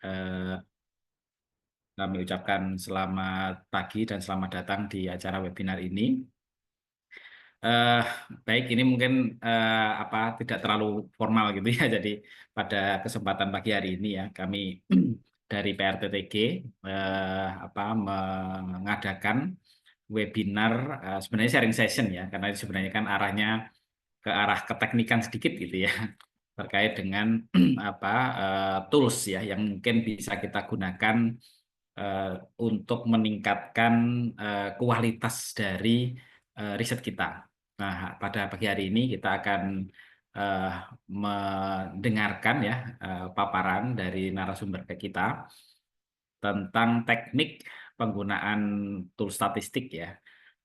Eh, Kami ucapkan selamat pagi dan selamat datang di acara webinar ini. Eh, Baik, ini mungkin tidak terlalu formal gitu ya. Jadi pada kesempatan pagi hari ini ya, kami dari PRTTG mengadakan webinar, sebenarnya sharing session ya, karena sebenarnya kan arahnya ke arah keteknikan sedikit gitu ya, terkait dengan tools ya yang mungkin bisa kita gunakan eh, untuk meningkatkan kualitas dari riset kita. Nah, pada pagi hari ini kita akan eh, mendengarkan ya paparan dari narasumber kita tentang teknik penggunaan tool statistik ya,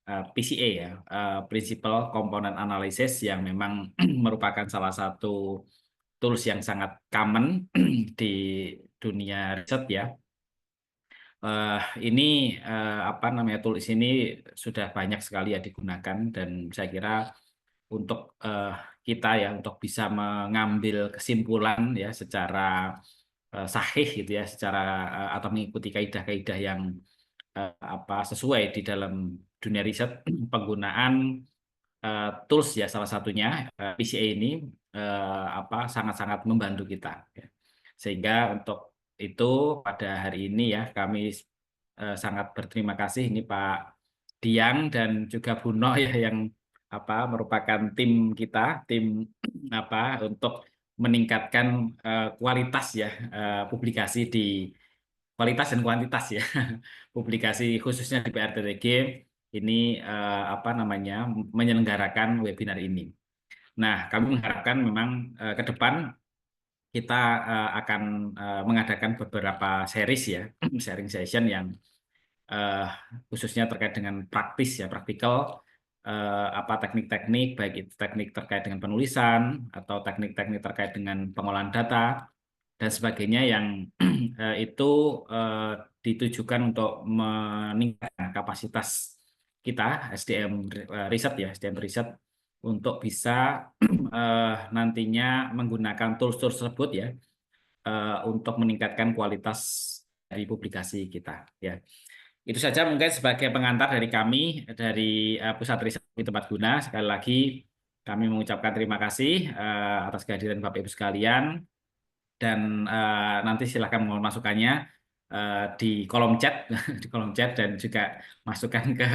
PCA ya, Principal Component Analysis, yang memang merupakan salah satu tools yang sangat common di dunia riset ya. Eh, ini tools ini sudah banyak sekali ya digunakan, dan saya kira untuk kita ya untuk bisa mengambil kesimpulan ya secara sahih gitu ya, secara atau mengikuti kaidah-kaidah yang sesuai di dalam dunia riset, penggunaan tools ya salah satunya PCA ini sangat-sangat membantu kita ya. Sehingga untuk itu pada hari ini ya kami sangat berterima kasih ini Pak Diang dan juga Bu Noh ya, yang merupakan tim kita, tim untuk meningkatkan kualitas ya publikasi di kualitas dan kuantitas ya publikasi khususnya di PRTTG ini menyelenggarakan webinar ini. Nah, kami mengharapkan memang ke depan kita akan mengadakan beberapa series ya, sharing session yang eh, khususnya terkait dengan praktis ya, praktikal, teknik-teknik, baik itu teknik terkait dengan penulisan atau teknik-teknik terkait dengan pengolahan data dan sebagainya, yang itu eh, ditujukan untuk meningkatkan kapasitas kita SDM riset ya, SDM riset untuk bisa nantinya menggunakan tools-tools tersebut ya untuk meningkatkan kualitas dari publikasi kita ya. Itu saja mungkin sebagai pengantar dari kami dari Pusat Riset Tempat Guna. Sekali lagi kami mengucapkan terima kasih atas kehadiran Bapak Ibu sekalian, dan nanti silakan mohon masukannya di kolom chat di kolom chat, dan juga masukkan ke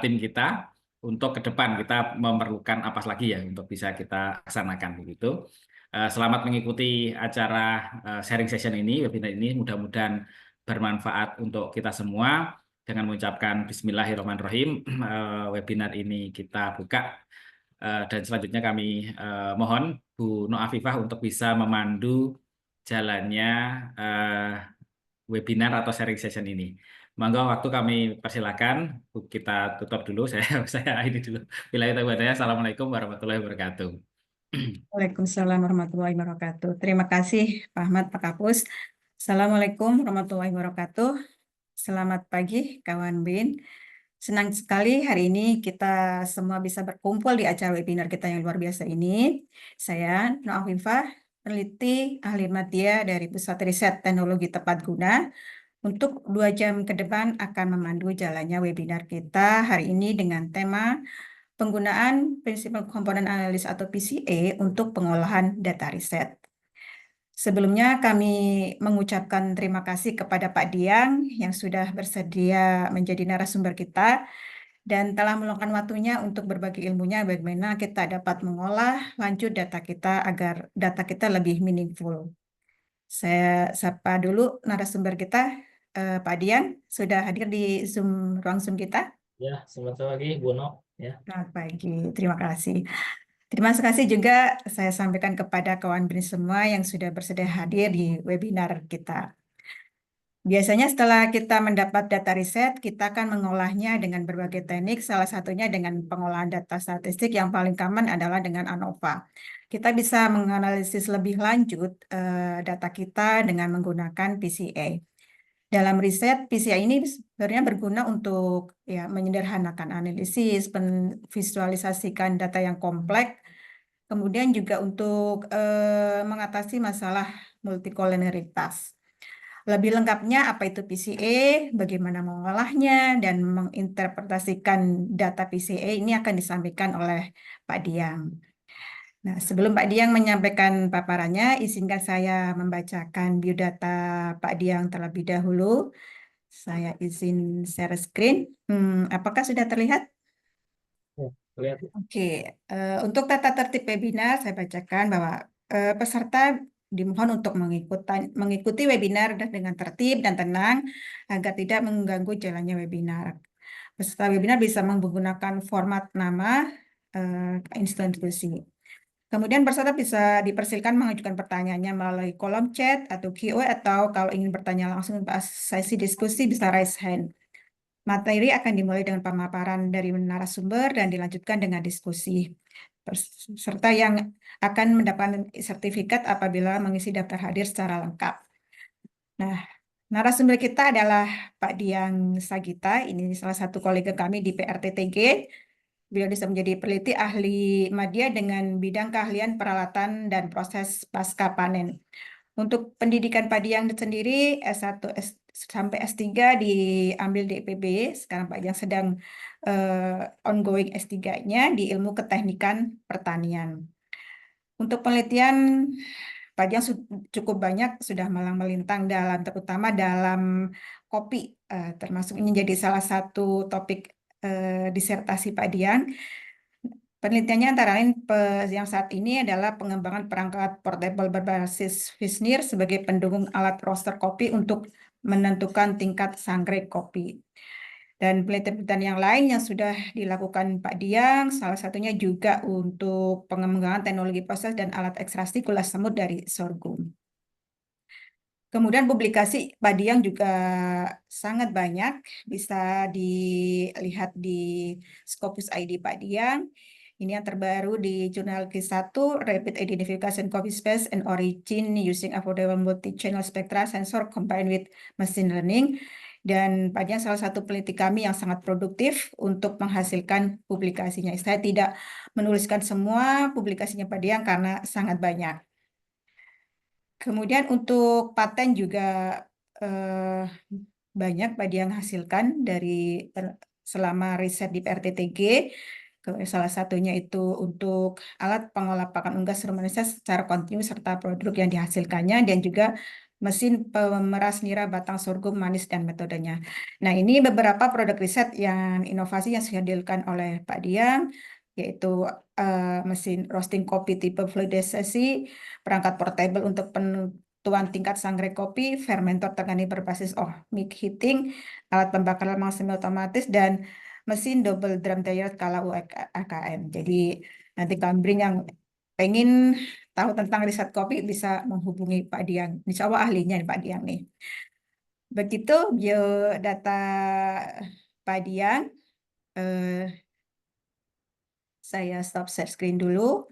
tim kita untuk ke depan kita memerlukan apa lagi ya untuk bisa kita laksanakan begitu. Selamat mengikuti acara sharing session ini, webinar ini, mudah-mudahan bermanfaat untuk kita semua. Dengan mengucapkan Bismillahirrahmanirrahim, webinar ini kita buka. Dan selanjutnya kami mohon Bu Noh Afifah untuk bisa memandu jalannya eh, webinar atau sharing session ini. Monggo, waktu kami persilakan. Kita tutup dulu. Saya ini dulu. Bila itu adanya. Assalamualaikum warahmatullahi wabarakatuh. Waalaikumsalam warahmatullahi wabarakatuh. Terima kasih Pak Ahmad, Pak Kapus. Assalamualaikum warahmatullahi wabarakatuh. Selamat pagi kawan BIN. Senang sekali hari ini kita semua bisa berkumpul di acara webinar kita yang luar biasa ini. Saya Noh Afifah, peneliti ahli media dari Pusat Riset Teknologi Tepat Guna. Untuk 2 jam ke depan akan memandu jalannya webinar kita hari ini dengan tema penggunaan prinsip komponen analis atau PCA untuk pengolahan data riset. Sebelumnya kami mengucapkan terima kasih kepada Pak Diang yang sudah bersedia menjadi narasumber kita dan telah meluangkan waktunya untuk berbagi ilmunya bagaimana kita dapat mengolah lanjut data kita agar data kita lebih meaningful. Saya sapa dulu narasumber kita, Pak Diang, sudah hadir di ruang Zoom kita. Ya, selamat pagi Bu Nok. Ya. Selamat pagi, terima kasih. Terima kasih juga saya sampaikan kepada kawan BRIN semua yang sudah bersedia hadir di webinar kita. Biasanya setelah kita mendapat data riset, kita akan mengolahnya dengan berbagai teknik, salah satunya dengan pengolahan data statistik yang paling common adalah dengan ANOVA. Kita bisa menganalisis lebih lanjut data kita dengan menggunakan PCA. Dalam riset, PCA ini sebenarnya berguna untuk ya menyederhanakan analisis, memvisualisasikan data yang kompleks, kemudian juga untuk mengatasi masalah multikolinialitas. Lebih lengkapnya apa itu PCA, bagaimana mengolahnya, dan menginterpretasikan data PCA ini akan disampaikan oleh Pak Diang. Nah, sebelum Pak Diang menyampaikan paparannya, izinkan saya membacakan biodata Pak Diang terlebih dahulu. Saya izin share screen. Apakah sudah terlihat? Ya, lihat. Oke, untuk tata tertib webinar, saya bacakan bahwa peserta dimohon untuk mengikuti webinar dengan tertib dan tenang agar tidak mengganggu jalannya webinar. Peserta webinar bisa menggunakan format nama institusi. Kemudian peserta bisa dipersilakan mengajukan pertanyaannya melalui kolom chat atau Q&A atau kalau ingin bertanya langsung pas sesi diskusi bisa raise hand. Materi akan dimulai dengan pemaparan dari narasumber dan dilanjutkan dengan diskusi. Peserta yang akan mendapatkan sertifikat apabila mengisi daftar hadir secara lengkap. Nah, narasumber kita adalah Pak Diang Sagita. Ini salah satu kolega kami di PRTTG. Beliau bisa menjadi peneliti ahli media dengan bidang keahlian peralatan dan proses pasca panen. Untuk pendidikan Pak Diang sendiri S1 sampai S3 diambil di IPB. Sekarang Pak Diang sedang ongoing S3-nya di Ilmu Keteknikan Pertanian. Untuk penelitian Pak Diang cukup banyak sudah malang melintang terutama dalam kopi, termasuk ini jadi salah satu topik disertasi Pak Diang. Penelitiannya antara lain yang saat ini adalah pengembangan perangkat portable berbasis Fisnir sebagai pendukung alat roaster kopi untuk menentukan tingkat sangrai kopi. Dan penelitian yang lain yang sudah dilakukan Pak Diang, salah satunya juga untuk pengembangan teknologi proses dan alat ekstraksi gula semut dari sorghum. Kemudian publikasi Pak Diang juga sangat banyak, bisa dilihat di Scopus ID Pak Diang. Ini yang terbaru di jurnal Q1, Rapid Identification Coffee Space and Origin Using Affordable Multi-Channel Spectra Sensor Combined with Machine Learning. Dan Pak Diang salah satu peneliti kami yang sangat produktif untuk menghasilkan publikasinya. Saya tidak menuliskan semua publikasinya Pak Diang karena sangat banyak. Kemudian untuk paten juga eh, banyak Pak Diang hasilkan dari selama riset di PRTTG. Salah satunya itu untuk alat pengolah pakan unggas rumanisasi secara kontinu serta produk yang dihasilkannya dan juga mesin pemeras nira batang sorghum manis dan metodenya. Nah, ini beberapa produk riset yang inovasi yang sudah dihasilkan oleh Pak Diang, yaitu mesin roasting kopi tipe fluidisasi, perangkat portable untuk penentuan tingkat sangrai kopi, fermentor tangani berbasis mic heating, alat pembakaran lemak semi otomatis, dan mesin double drum dryer skala UKM. Jadi nanti Kambring yang pengen tahu tentang riset kopi bisa menghubungi Pak Diang. Insya Allah ahlinya nih, Pak Diang nih. Begitu biodata Pak Diang. Saya stop share screen dulu.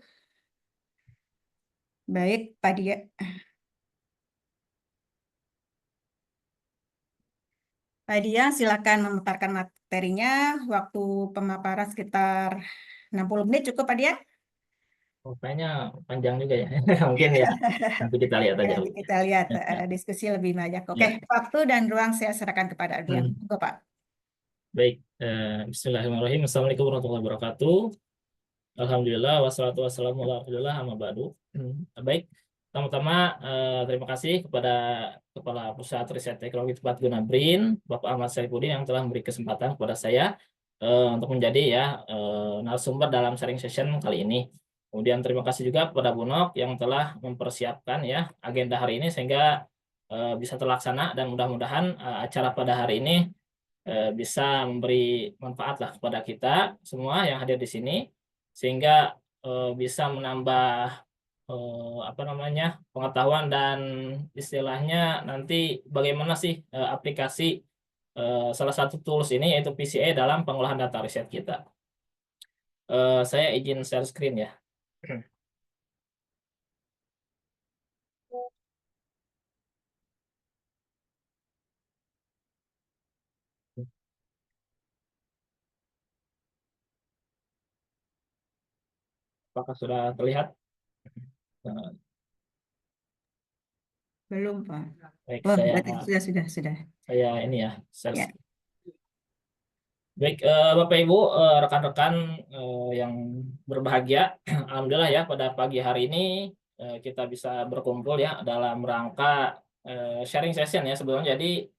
Baik, Pak Diang. Pak Diang, silakan memaparkan materinya. Waktu pemaparan sekitar 60 menit cukup, Pak Diang? Oh, kayaknya panjang juga ya. Mungkin ya. Nanti kita lihat Ya, aja. nanti kita lihat Ya, ya. diskusi lebih banyak. Oke, Ya. waktu dan ruang saya serahkan kepada Pak Diang. Hmm. Monggo, Pak. Baik. Bismillahirrahmanirrahim. Assalamualaikum warahmatullahi wabarakatuh. Alhamdulillah, wassalatu wassalamu ala rasulillah, amma ba'du. Baik, pertama-tama terima kasih kepada Kepala Pusat Riset Teknologi Tempat Guna BRIN, Bapak Ahmad Saifuddin yang telah memberi kesempatan kepada saya untuk menjadi narasumber dalam sharing session kali ini. Kemudian terima kasih juga kepada Bu Nok yang telah mempersiapkan ya agenda hari ini sehingga bisa terlaksana dan mudah-mudahan acara pada hari ini bisa memberi manfaat lah kepada kita semua yang hadir di sini sehingga bisa menambah apa namanya pengetahuan dan istilahnya nanti bagaimana sih aplikasi salah satu tools ini yaitu PCA dalam pengolahan data riset kita. Saya izin share screen ya. Apakah sudah terlihat? Eh, Belum, Pak. Baik, Oh, saya berarti sudah. ini ya, share. Ya. Baik, Bapak Ibu, rekan-rekan yang berbahagia, alhamdulillah ya pada pagi hari ini kita bisa berkumpul ya dalam rangka sharing session ya sebetulnya. Jadi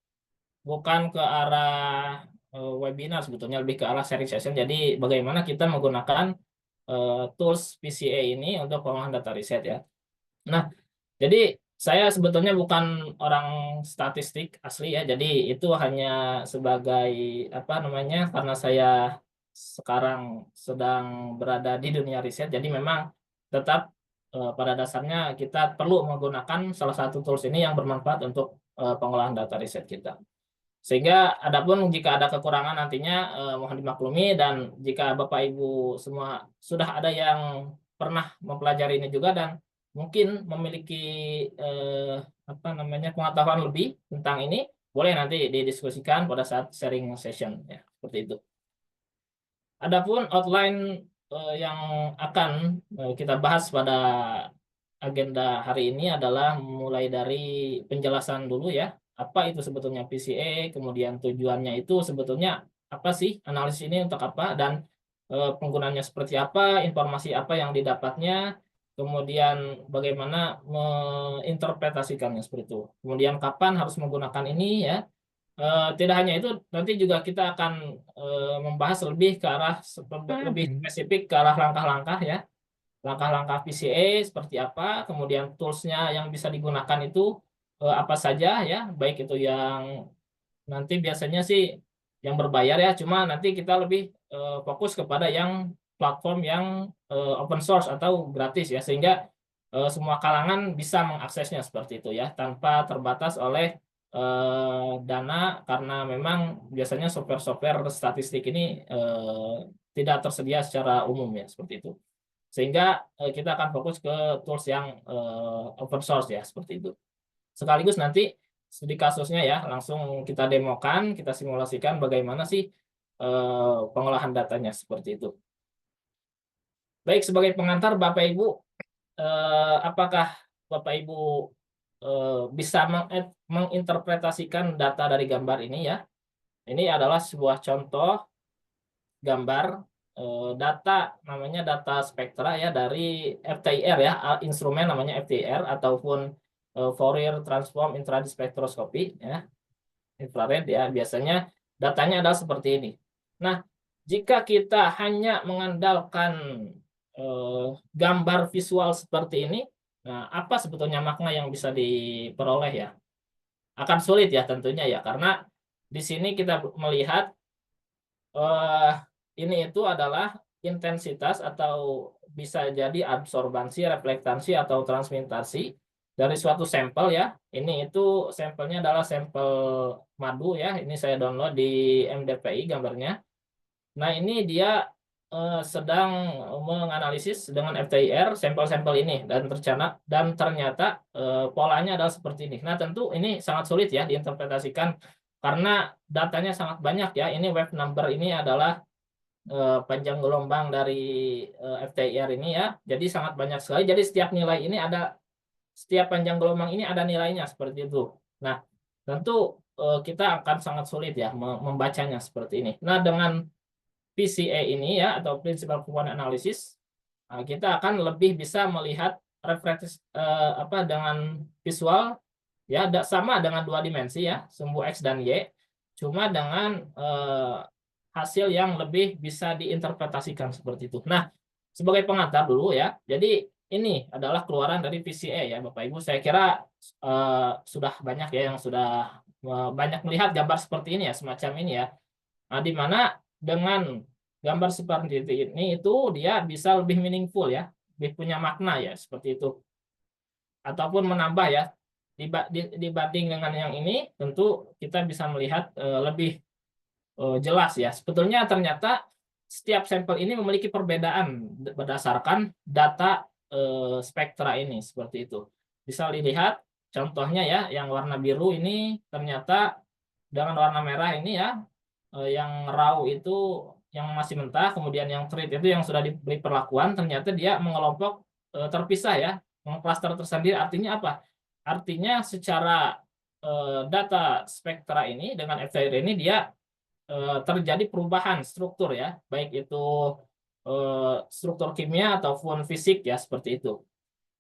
bukan ke arah webinar sebetulnya, lebih ke arah sharing session. Jadi bagaimana kita menggunakan tools PCA ini untuk pengolahan data riset ya. Nah, jadi saya sebetulnya bukan orang statistik asli ya. Jadi itu hanya sebagai apa namanya, karena saya sekarang sedang berada di dunia riset. Jadi memang tetap pada dasarnya kita perlu menggunakan salah satu tools ini yang bermanfaat untuk pengolahan data riset kita. Sehingga adapun jika ada kekurangan nantinya mohon dimaklumi, dan jika Bapak Ibu semua sudah ada yang pernah mempelajari ini juga dan mungkin memiliki apa namanya pengetahuan lebih tentang ini, boleh nanti didiskusikan pada saat sharing session ya, seperti itu. Adapun outline yang akan kita bahas pada agenda hari ini adalah mulai dari penjelasan dulu ya, apa itu sebetulnya PCA, kemudian tujuannya itu sebetulnya apa sih, analisis ini untuk apa, dan penggunaannya seperti apa, informasi apa yang didapatnya, kemudian bagaimana menginterpretasikannya seperti itu. Kemudian kapan harus menggunakan ini ya. Tidak hanya itu, nanti juga kita akan membahas lebih ke arah lebih spesifik ke arah langkah-langkah ya. Langkah-langkah PCA seperti apa, kemudian tools-nya yang bisa digunakan itu apa saja ya, baik itu yang nanti biasanya sih yang berbayar ya, cuma nanti kita lebih fokus kepada yang platform yang open source atau gratis ya, sehingga semua kalangan bisa mengaksesnya seperti itu ya, tanpa terbatas oleh dana, karena memang biasanya software-software statistik ini tidak tersedia secara umum ya, seperti itu. Sehingga kita akan fokus ke tools yang open source ya, seperti itu. Sekaligus nanti studi kasusnya ya, langsung kita demokan, kita simulasikan bagaimana sih pengolahan datanya, seperti itu. Baik, sebagai pengantar Bapak Ibu, apakah Bapak Ibu bisa menginterpretasikan data dari gambar ini ya? Ini adalah sebuah contoh gambar data, namanya data spektra ya, dari FTIR ya, instrumen namanya FTIR ataupun Fourier Transform Infrared Spectroscopy ya, infrared ya, biasanya datanya adalah seperti ini. Nah, jika kita hanya mengandalkan gambar visual seperti ini, nah apa sebetulnya makna yang bisa diperoleh ya? Akan sulit ya tentunya ya, karena di sini kita melihat ini itu adalah intensitas atau bisa jadi absorbansi, reflektasi atau transmitasi dari suatu sampel ya. Ini itu sampelnya adalah sampel madu ya. Ini saya download di MDPI gambarnya. Nah, ini dia sedang menganalisis dengan FTIR sampel-sampel ini, dan ternyata polanya adalah seperti ini. Nah, tentu ini sangat sulit ya diinterpretasikan karena datanya sangat banyak ya. Ini wave number ini adalah panjang gelombang dari FTIR ini ya. Jadi sangat banyak sekali. Jadi setiap nilai ini ada, setiap panjang gelombang ini ada nilainya seperti itu. Nah, tentu kita akan sangat sulit ya membacanya seperti ini. Nah, dengan PCA ini ya, atau Principal Component Analysis, kita akan lebih bisa melihat refleksi dengan visual ya, sama dengan dua dimensi ya, sumbu X dan Y, cuma dengan hasil yang lebih bisa diinterpretasikan seperti itu. Nah, sebagai pengantar dulu ya, jadi ini adalah keluaran dari PCA ya Bapak Ibu. Saya kira sudah banyak ya yang sudah banyak melihat gambar seperti ini ya, semacam ini ya. Nah, di mana dengan gambar seperti ini itu dia bisa lebih meaningful ya, lebih punya makna ya, seperti itu. Ataupun menambah ya, dibanding dengan yang ini, tentu kita bisa melihat lebih jelas ya. Sebetulnya ternyata setiap sampel ini memiliki perbedaan berdasarkan data spektra ini, seperti itu. Bisa dilihat contohnya ya, yang warna biru ini ternyata dengan warna merah ini ya, yang raw itu yang masih mentah, kemudian yang treat itu yang sudah diberi perlakuan, ternyata dia mengelompok terpisah ya, mengklaster tersendiri. Artinya apa? artinya secara data spektra ini dengan FTIR ini dia terjadi perubahan struktur ya, baik itu struktur kimia ataupun fisik ya, seperti itu.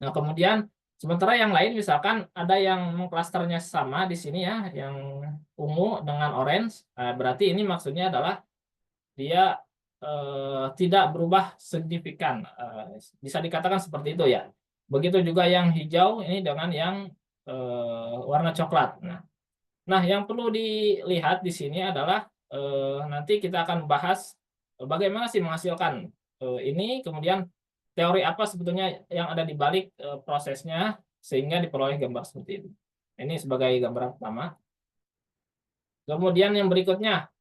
Nah, kemudian sementara yang lain misalkan ada yang klasternya sama di sini ya, yang ungu dengan orange, berarti ini maksudnya adalah dia tidak berubah signifikan, bisa dikatakan seperti itu ya. Begitu juga yang hijau ini dengan yang warna coklat. Nah, yang perlu dilihat di sini adalah nanti kita akan bahas bagaimana sih menghasilkan ini, kemudian teori apa sebetulnya yang ada di balik prosesnya sehingga diperoleh gambar seperti itu. Ini sebagai gambaran pertama. Kemudian yang berikutnya,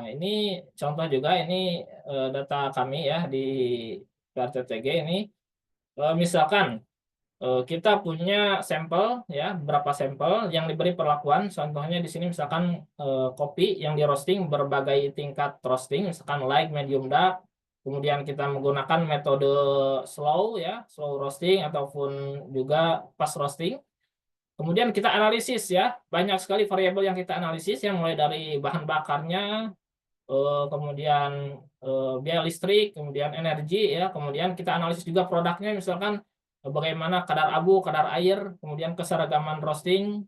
ini contoh juga, ini data kami ya di PRTTG ini. Misalkan kita punya sampel ya, beberapa sampel yang diberi perlakuan, contohnya di sini misalkan kopi yang di roasting berbagai tingkat roasting, misalkan light, medium, dark. Kemudian kita menggunakan metode slow ya, slow roasting ataupun juga fast roasting. Kemudian kita analisis ya, banyak sekali variabel yang kita analisis, yang mulai dari bahan bakarnya, kemudian biaya listrik, kemudian energi ya, kemudian kita analisis juga produknya, misalkan bagaimana kadar abu, kadar air, kemudian keseragaman roasting,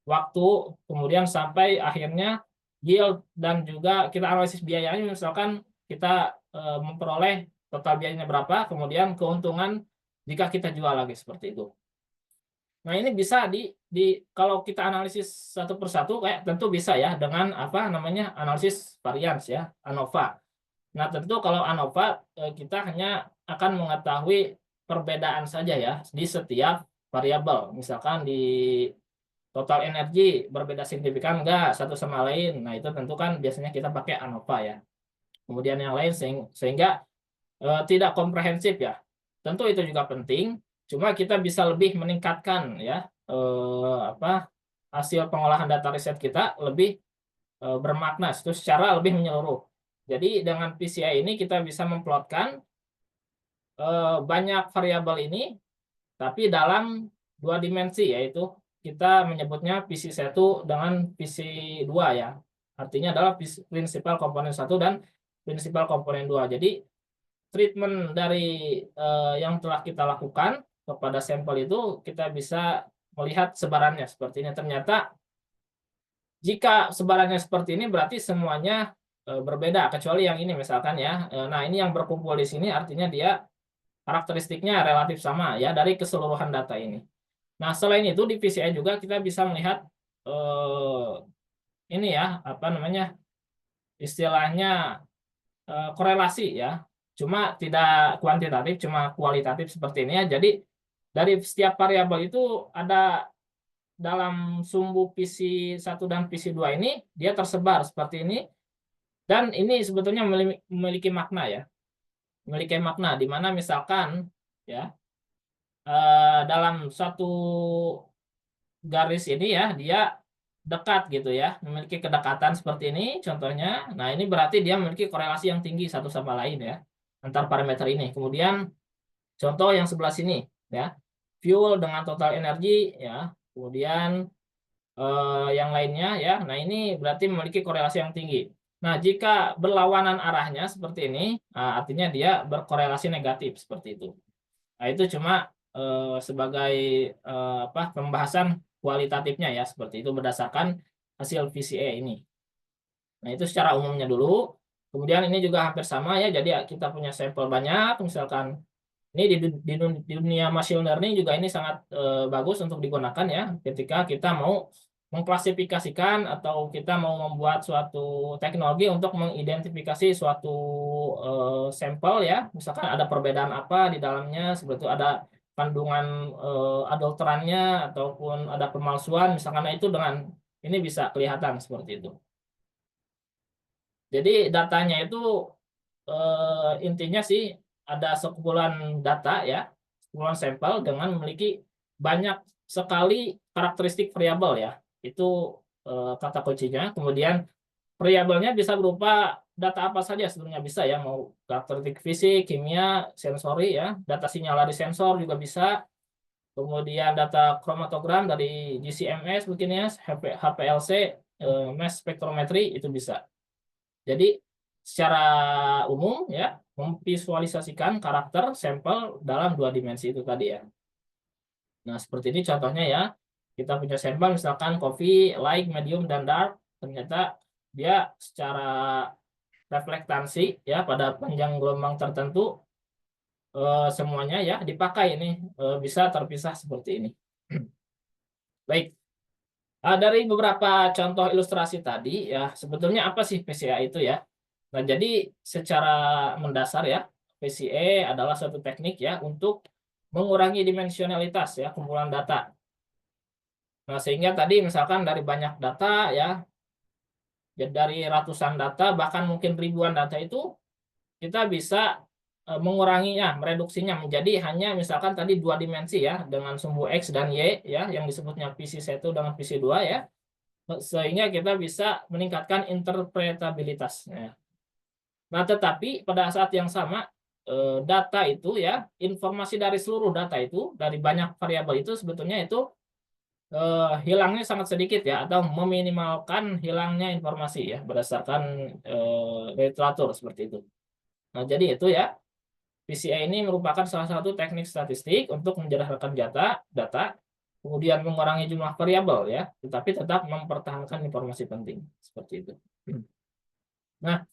waktu, kemudian sampai akhirnya yield, dan juga kita analisis biayanya, misalkan kita memperoleh total biayanya berapa, kemudian keuntungan jika kita jual lagi, seperti itu. Nah, ini bisa kalau kita analisis satu persatu, kayak tentu bisa ya dengan apa namanya analisis varians ya, ANOVA. Nah, tentu kalau ANOVA kita hanya akan mengetahui perbedaan saja ya di setiap variabel. Misalkan di total energi berbeda signifikan enggak satu sama lain. Nah, itu tentu kan biasanya kita pakai ANOVA ya. Kemudian yang lain sehingga tidak komprehensif ya. Tentu itu juga penting. Cuma kita bisa lebih meningkatkan ya hasil pengolahan data riset kita lebih bermakna, itu secara lebih menyeluruh. Jadi dengan PCI ini kita bisa memplotkan banyak variabel ini, tapi dalam dua dimensi, yaitu kita menyebutnya PC1 dengan PC2 ya. Artinya adalah prinsipal komponen 1 dan prinsipal komponen 2. Jadi treatment dari yang telah kita lakukan kepada sampel itu, kita bisa melihat sebarannya seperti ini. Ternyata jika sebarannya seperti ini berarti semuanya berbeda, kecuali yang ini misalkan ya. Nah, ini yang berkumpul di sini artinya dia karakteristiknya relatif sama ya dari keseluruhan data ini. Nah, selain itu di PCI juga kita bisa melihat ini ya, apa namanya, istilahnya korelasi ya. Cuma tidak kuantitatif, cuma kualitatif seperti ini ya. Jadi dari setiap variabel itu ada dalam sumbu PC1 dan PC2 ini dia tersebar seperti ini, dan ini sebetulnya memiliki makna ya, memiliki makna di mana misalkan ya dalam satu garis ini ya dia dekat gitu ya, memiliki kedekatan seperti ini contohnya. Nah, ini berarti dia memiliki korelasi yang tinggi satu sama lain ya antar parameter ini. Kemudian contoh yang sebelah sini ya, fuel dengan total energi ya, kemudian yang lainnya ya. Nah, ini berarti memiliki korelasi yang tinggi. Nah, jika berlawanan arahnya seperti ini, artinya dia berkorelasi negatif seperti itu. Nah, itu cuma sebagai pembahasan kualitatifnya ya, seperti itu berdasarkan hasil VCA ini. Nah, itu secara umumnya dulu. Kemudian ini juga hampir sama ya, jadi kita punya sampel banyak, misalkan ini di dunia machine learning juga ini sangat bagus untuk digunakan ya, ketika kita mau mengklasifikasikan atau kita mau membuat suatu teknologi untuk mengidentifikasi suatu sampel ya, misalkan ada perbedaan apa di dalamnya, seperti itu ada kandungan adulterannya ataupun ada pemalsuan misalkan, itu dengan ini bisa kelihatan seperti itu. Jadi datanya itu intinya sih ada sekumpulan data ya, sekumpulan sampel dengan memiliki banyak sekali karakteristik variabel ya. Itu kata kuncinya. Kemudian variabelnya bisa berupa data apa saja sebenarnya bisa ya, mau karakteristik fisik, kimia, sensori ya, data sinyal dari sensor juga bisa. kemudian data kromatogram dari GCMS mungkin ya, HPLC, mass spectrometry itu bisa. Jadi secara umum ya, memvisualisasikan karakter sampel dalam 2 dimensi itu tadi ya. Nah, seperti ini contohnya ya. Kita punya sampel misalkan coffee, light, medium, dan dark. Ternyata dia secara reflektansi ya pada panjang gelombang tertentu semuanya ya dipakai ini bisa terpisah seperti ini. Baik. Dari beberapa contoh ilustrasi tadi ya, sebetulnya apa sih PCA itu ya? Nah, jadi secara mendasar ya, PCA adalah suatu teknik ya untuk mengurangi dimensionalitas ya kumpulan data. Nah, sehingga tadi misalkan dari banyak data ya, dari ratusan data bahkan mungkin ribuan data itu kita bisa menguranginya, mereduksinya menjadi hanya misalkan tadi 2 dimensi ya dengan sumbu X dan Y ya yang disebutnya PC1 dengan PC2 ya. Sehingga kita bisa meningkatkan interpretabilitasnya. Nah, tetapi pada saat yang sama data itu ya, informasi dari seluruh data itu dari banyak variabel itu sebetulnya itu hilangnya sangat sedikit ya, atau meminimalkan hilangnya informasi ya berdasarkan literatur seperti itu. Nah, jadi itu ya, PCA ini merupakan salah satu teknik statistik untuk menjernihkan data, kemudian mengurangi jumlah variabel ya, tetapi tetap mempertahankan informasi penting seperti itu. Nah,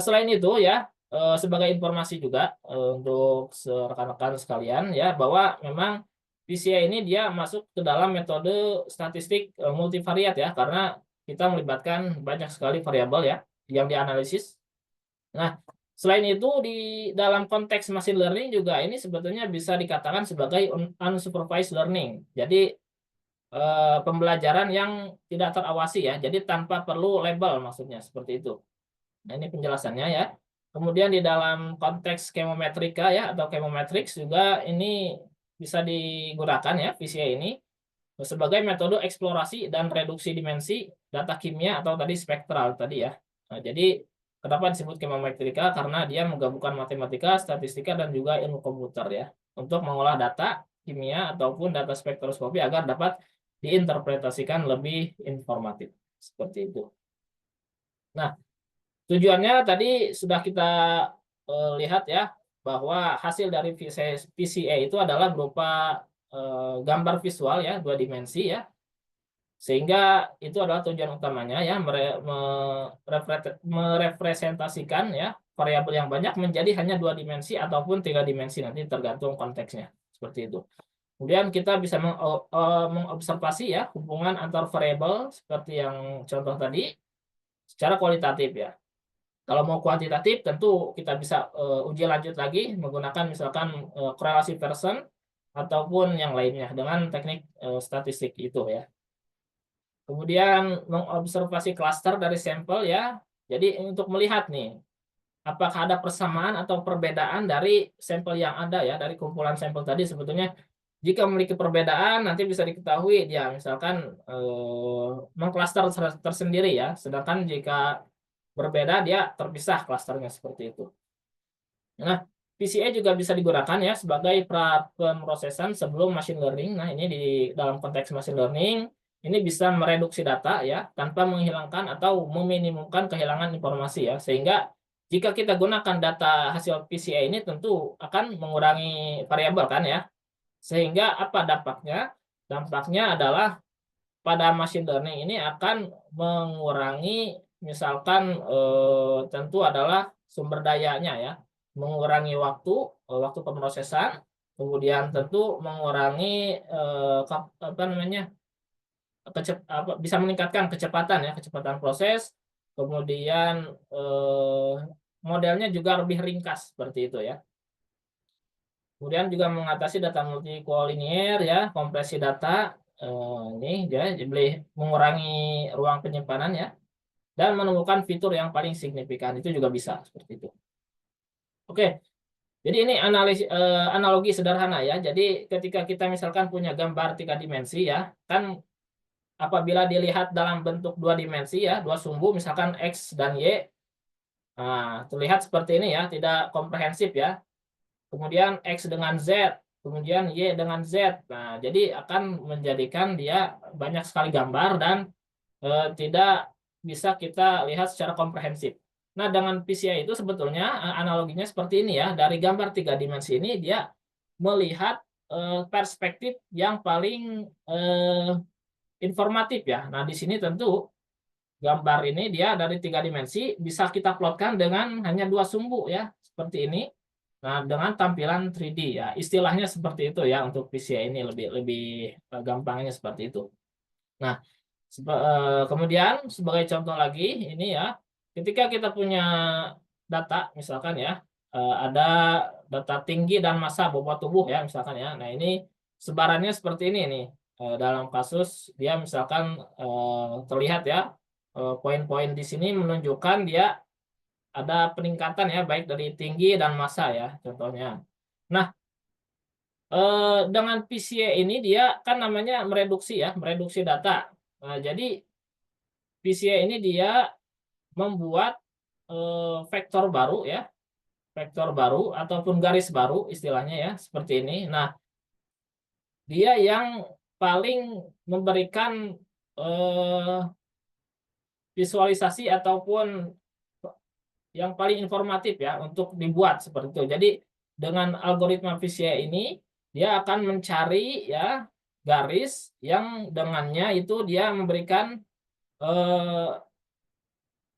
selain itu ya, sebagai informasi juga untuk rekan-rekan sekalian ya, bahwa memang PCA ini dia masuk ke dalam metode statistik multivariat ya, karena kita melibatkan banyak sekali variabel ya yang dianalisis. Nah, selain itu di dalam konteks machine learning juga ini sebetulnya bisa dikatakan sebagai unsupervised learning. Jadi pembelajaran yang tidak terawasi ya, jadi tanpa perlu label maksudnya seperti itu. Nah, ini penjelasannya ya. Kemudian di dalam konteks chemometrika ya atau chemometrics juga ini bisa digunakan ya PCA ini sebagai metode eksplorasi dan reduksi dimensi data kimia atau tadi spektral tadi ya. Nah, jadi kenapa disebut chemometrika? Karena dia menggabungkan matematika, statistika, dan juga ilmu komputer ya untuk mengolah data kimia ataupun data spektroskopi agar dapat diinterpretasikan lebih informatif seperti itu. Nah, tujuannya tadi sudah kita lihat ya, bahwa hasil dari PCA itu adalah berupa gambar visual ya, 2 dimensi ya, sehingga itu adalah tujuan utamanya ya, merepresentasikan ya variabel yang banyak menjadi hanya 2 dimensi ataupun 3 dimensi, nanti tergantung konteksnya seperti itu. Kemudian kita bisa mengobservasi ya hubungan antar variabel seperti yang contoh tadi secara kualitatif ya. Kalau mau kuantitatif tentu kita bisa uji lanjut lagi menggunakan misalkan korelasi Pearson ataupun yang lainnya dengan teknik statistik itu ya. Kemudian mengobservasi klaster dari sampel ya. Jadi untuk melihat nih apakah ada persamaan atau perbedaan dari sampel yang ada ya, dari kumpulan sampel tadi. Sebetulnya jika memiliki perbedaan nanti bisa diketahui dia misalkan mengklaster tersendiri ya. Sedangkan jika berbeda dia terpisah klasternya seperti itu. Nah, PCA juga bisa digunakan ya sebagai pra pemrosesan sebelum machine learning. Nah, ini di dalam konteks machine learning ini bisa mereduksi data ya tanpa menghilangkan atau meminimumkan kehilangan informasi ya. Sehingga jika kita gunakan data hasil PCA ini tentu akan mengurangi variabel kan ya. Sehingga apa dampaknya? Dampaknya adalah pada machine learning ini akan mengurangi misalkan tentu adalah sumber dayanya ya, mengurangi waktu pemrosesan, kemudian tentu mengurangi bisa meningkatkan kecepatan proses, kemudian modelnya juga lebih ringkas seperti itu ya. Kemudian juga mengatasi data multi-collinear ya, kompresi data ini dia mengurangi ruang penyimpanan ya. Dan menemukan fitur yang paling signifikan itu juga bisa seperti itu. Oke, jadi ini analogi sederhana ya. Jadi ketika kita misalkan punya gambar 3 dimensi ya, kan apabila dilihat dalam bentuk 2 dimensi ya, 2 sumbu misalkan X dan Y, nah terlihat seperti ini ya, tidak komprehensif ya. Kemudian X dengan Z kemudian Y dengan Z. Nah, jadi akan menjadikan dia banyak sekali gambar dan tidak bisa kita lihat secara komprehensif. Nah, dengan PCI itu sebetulnya analoginya seperti ini ya. Dari gambar 3 dimensi ini dia melihat perspektif yang paling informatif ya. Nah, di sini tentu gambar ini dia dari 3 dimensi bisa kita plotkan dengan hanya 2 sumbu ya, seperti ini. Nah, dengan tampilan 3D ya. Istilahnya seperti itu ya untuk PCI ini lebih gampangnya seperti itu. Nah, kemudian sebagai contoh lagi ini ya, ketika kita punya data misalkan ya, ada data tinggi dan massa bobot tubuh ya misalkan ya. Nah, ini sebarannya seperti ini nih. Dalam kasus dia misalkan terlihat ya, poin-poin di sini menunjukkan dia ada peningkatan ya baik dari tinggi dan massa ya contohnya. Nah, dengan PCA ini dia kan namanya mereduksi ya, mereduksi data. Nah, jadi PCA ini dia membuat vektor baru ya, vektor baru ataupun garis baru istilahnya ya, seperti ini. Nah, dia yang paling memberikan visualisasi ataupun yang paling informatif ya untuk dibuat seperti itu. Jadi dengan algoritma PCA ini dia akan mencari ya garis yang dengannya itu dia memberikan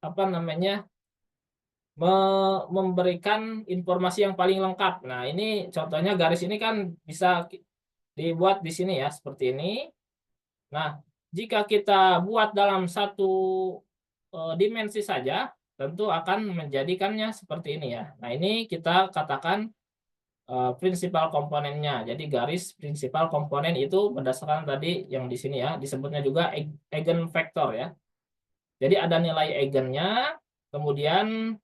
apa namanya memberikan informasi yang paling lengkap. Nah, ini contohnya garis ini kan bisa dibuat di sini ya seperti ini. Nah, jika kita buat dalam satu dimensi saja, tentu akan menjadikannya seperti ini ya. Nah, ini kita katakan prinsipal komponennya. Jadi garis prinsipal komponen itu berdasarkan tadi yang di sini ya, disebutnya juga eigenvektor ya. Jadi ada nilai eigennya, kemudian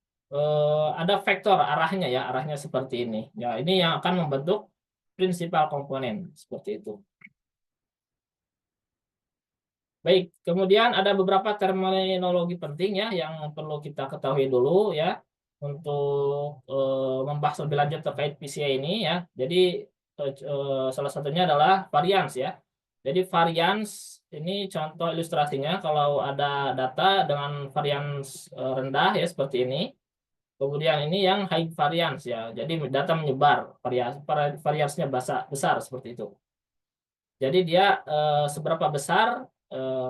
ada vektor arahnya ya, arahnya seperti ini. Ya, ini yang akan membentuk prinsipal komponen seperti itu. Baik, kemudian ada beberapa terminologi penting ya yang perlu kita ketahui dulu ya untuk membahas lebih lanjut terkait PCA ini ya. Jadi salah satunya adalah varians ya. Jadi varians ini contoh ilustrasinya kalau ada data dengan varians rendah ya seperti ini. Kemudian ini yang high variance ya. Jadi data menyebar, variansnya besar seperti itu. Jadi dia seberapa besar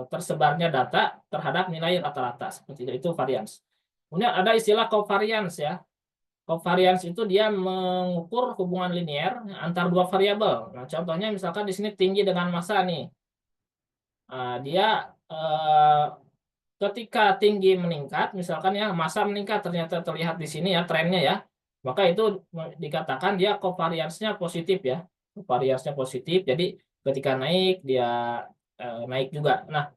tersebarnya data terhadap nilai rata-rata seperti itu variance. Kemudian ada istilah covariance ya. Covariance itu dia mengukur hubungan linear antar dua variabel. Nah, contohnya misalkan di sini tinggi dengan massa nih. Dia ketika tinggi meningkat, misalkan ya massa meningkat ternyata terlihat di sini ya trennya ya, maka itu dikatakan dia covariance-nya positif ya. Covariance-nya positif. Jadi ketika naik dia naik juga. Nah,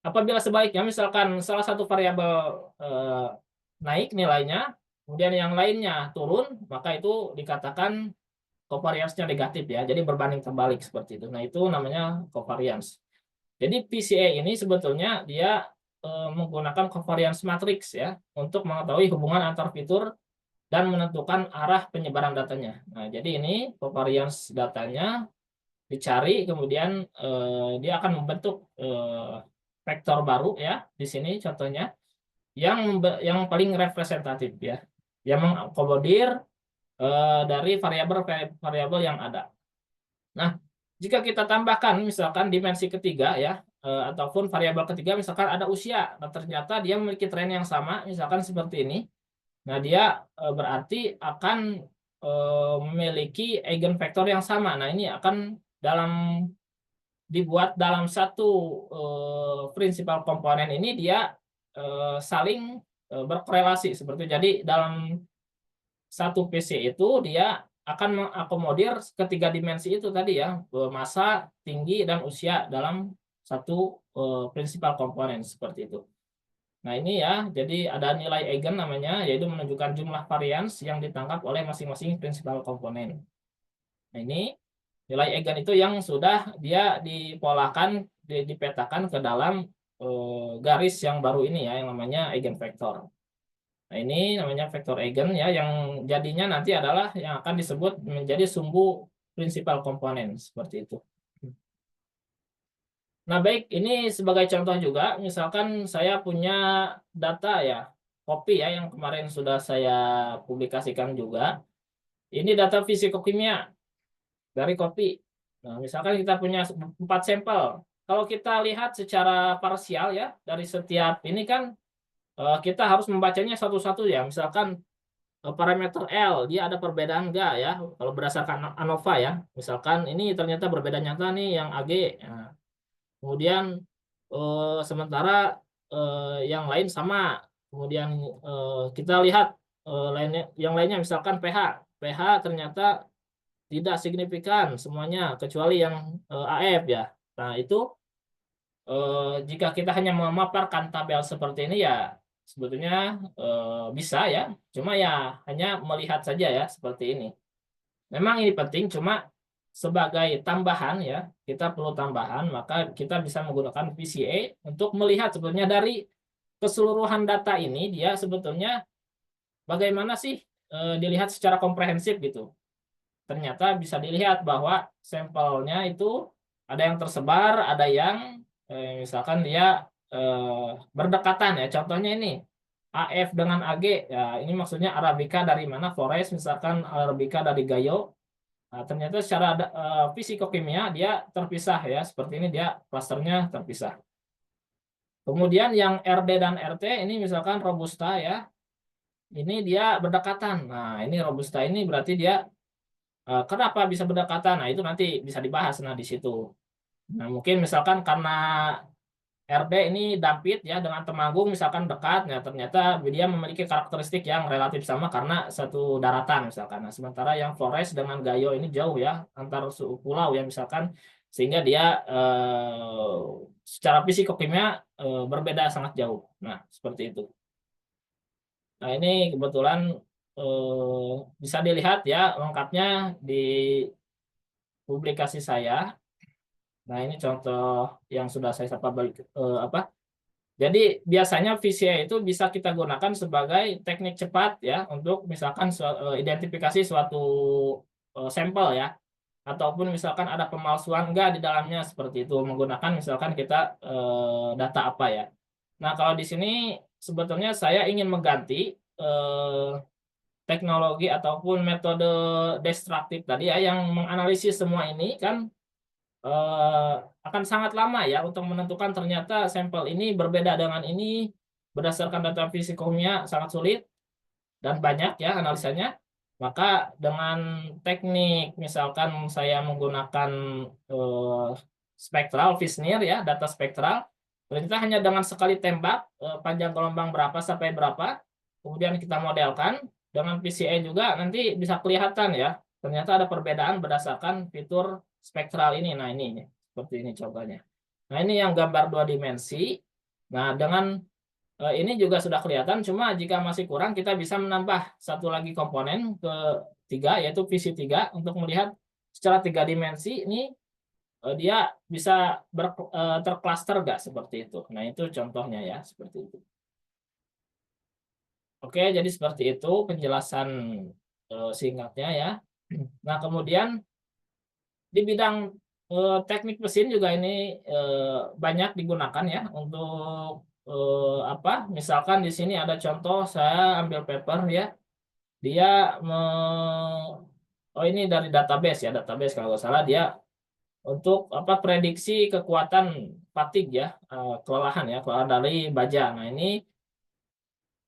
apabila sebaliknya misalkan salah satu variabel naik nilainya, kemudian yang lainnya turun, maka itu dikatakan covariance-nya negatif ya. Jadi berbanding terbalik seperti itu. Nah, itu namanya covariance. Jadi PCA ini sebetulnya dia menggunakan covariance matrix ya untuk mengetahui hubungan antar fitur dan menentukan arah penyebaran datanya. Nah, jadi ini covariance datanya dicari, kemudian dia akan membentuk vektor baru ya di sini contohnya yang paling representatif ya, yang mengakomodir dari variabel yang ada. Nah, jika kita tambahkan misalkan dimensi ketiga ya ataupun variabel ketiga misalkan ada usia, nah ternyata dia memiliki tren yang sama misalkan seperti ini. Nah, dia berarti akan memiliki eigenvektor yang sama. Nah, ini akan dibuat dalam satu prinsipal komponen ini dia saling berkorelasi seperti itu. Jadi dalam satu PC itu dia akan mengakomodir ketiga dimensi itu tadi ya, massa, tinggi, dan usia dalam satu prinsipal komponen seperti itu. Nah, ini ya, jadi ada nilai eigen namanya, yaitu menunjukkan jumlah varians yang ditangkap oleh masing-masing prinsipal komponen. Nah, ini nilai eigen itu yang sudah dia dipolakan, dipetakan ke dalam garis yang baru ini ya, yang namanya eigenvektor. Nah, ini namanya vektor eigen ya, yang jadinya nanti adalah yang akan disebut menjadi sumbu principal component seperti itu. Nah, baik, ini sebagai contoh juga, misalkan saya punya data ya, kopi ya, yang kemarin sudah saya publikasikan juga. Ini data fisikokimia dari kopi. Nah, misalkan kita punya 4 sampel. Kalau kita lihat secara parsial ya, dari setiap ini kan kita harus membacanya satu-satu ya. Misalkan parameter L, dia ada perbedaan enggak ya, kalau berdasarkan ANOVA ya. Misalkan ini ternyata berbeda nyata nih yang AG. Nah, kemudian sementara yang lain sama. Kemudian kita lihat yang lainnya misalkan pH ternyata tidak signifikan semuanya kecuali yang AF ya. Nah, itu jika kita hanya memaparkan tabel seperti ini ya sebetulnya bisa ya. Cuma ya hanya melihat saja ya seperti ini. Memang ini penting, cuma sebagai tambahan ya, kita perlu tambahan, maka kita bisa menggunakan VCA untuk melihat sebetulnya dari keseluruhan data ini dia sebetulnya bagaimana sih dilihat secara komprehensif gitu. Ternyata bisa dilihat bahwa sampelnya itu ada yang tersebar, ada yang misalkan dia berdekatan ya. Contohnya ini AF dengan AG ya, ini maksudnya Arabica dari mana, Flores misalkan Arabica dari Gayo. Nah, ternyata secara fisikokimia dia terpisah ya, seperti ini dia klasternya terpisah. Kemudian yang RD dan RT ini misalkan Robusta ya, ini dia berdekatan. Nah, ini Robusta ini berarti dia kenapa bisa berdekatan? Nah, itu nanti bisa dibahas di situ. Nah, mungkin misalkan karena RD ini dampit ya dengan Temanggung misalkan dekat, ya ternyata dia memiliki karakteristik yang relatif sama karena satu daratan misalkan. Nah, sementara yang Flores dengan Gayo ini jauh ya antar pulau ya misalkan, sehingga dia secara fisikokimia berbeda sangat jauh. Nah, seperti itu. Nah, ini kebetulan bisa dilihat ya lengkapnya di publikasi saya. Nah, ini contoh yang sudah saya apa. Jadi biasanya VCA itu bisa kita gunakan sebagai teknik cepat ya untuk misalkan identifikasi suatu sampel ya, ataupun misalkan ada pemalsuan enggak di dalamnya seperti itu menggunakan misalkan kita data apa ya. Nah, kalau di sini sebetulnya saya ingin mengganti teknologi ataupun metode destruktif tadi ya yang menganalisis semua ini kan akan sangat lama ya untuk menentukan ternyata sampel ini berbeda dengan ini berdasarkan data fisikokimia sangat sulit dan banyak ya analisanya. Maka dengan teknik misalkan saya menggunakan spektral Fisnir ya, data spektral, ternyata hanya dengan sekali tembak panjang gelombang berapa sampai berapa, kemudian kita modelkan dengan PCA juga nanti bisa kelihatan ya ternyata ada perbedaan berdasarkan fitur spektral ini. Nah, ini seperti ini contohnya. Nah, ini yang gambar 2 dimensi. Nah, dengan ini juga sudah kelihatan, cuma jika masih kurang kita bisa menambah satu lagi komponen ketiga yaitu VC3 untuk melihat secara 3 dimensi ini dia bisa tercluster nggak seperti itu. Nah, itu contohnya ya seperti itu. Oke, jadi seperti itu penjelasan singkatnya ya. Nah, kemudian di bidang teknik mesin juga ini banyak digunakan ya untuk apa? Misalkan di sini ada contoh, saya ambil paper ya. Dia oh ini dari database ya, database kalau nggak salah dia untuk apa prediksi kekuatan fatigue ya, kelelahan ya, kelelahan dari baja. Nah, ini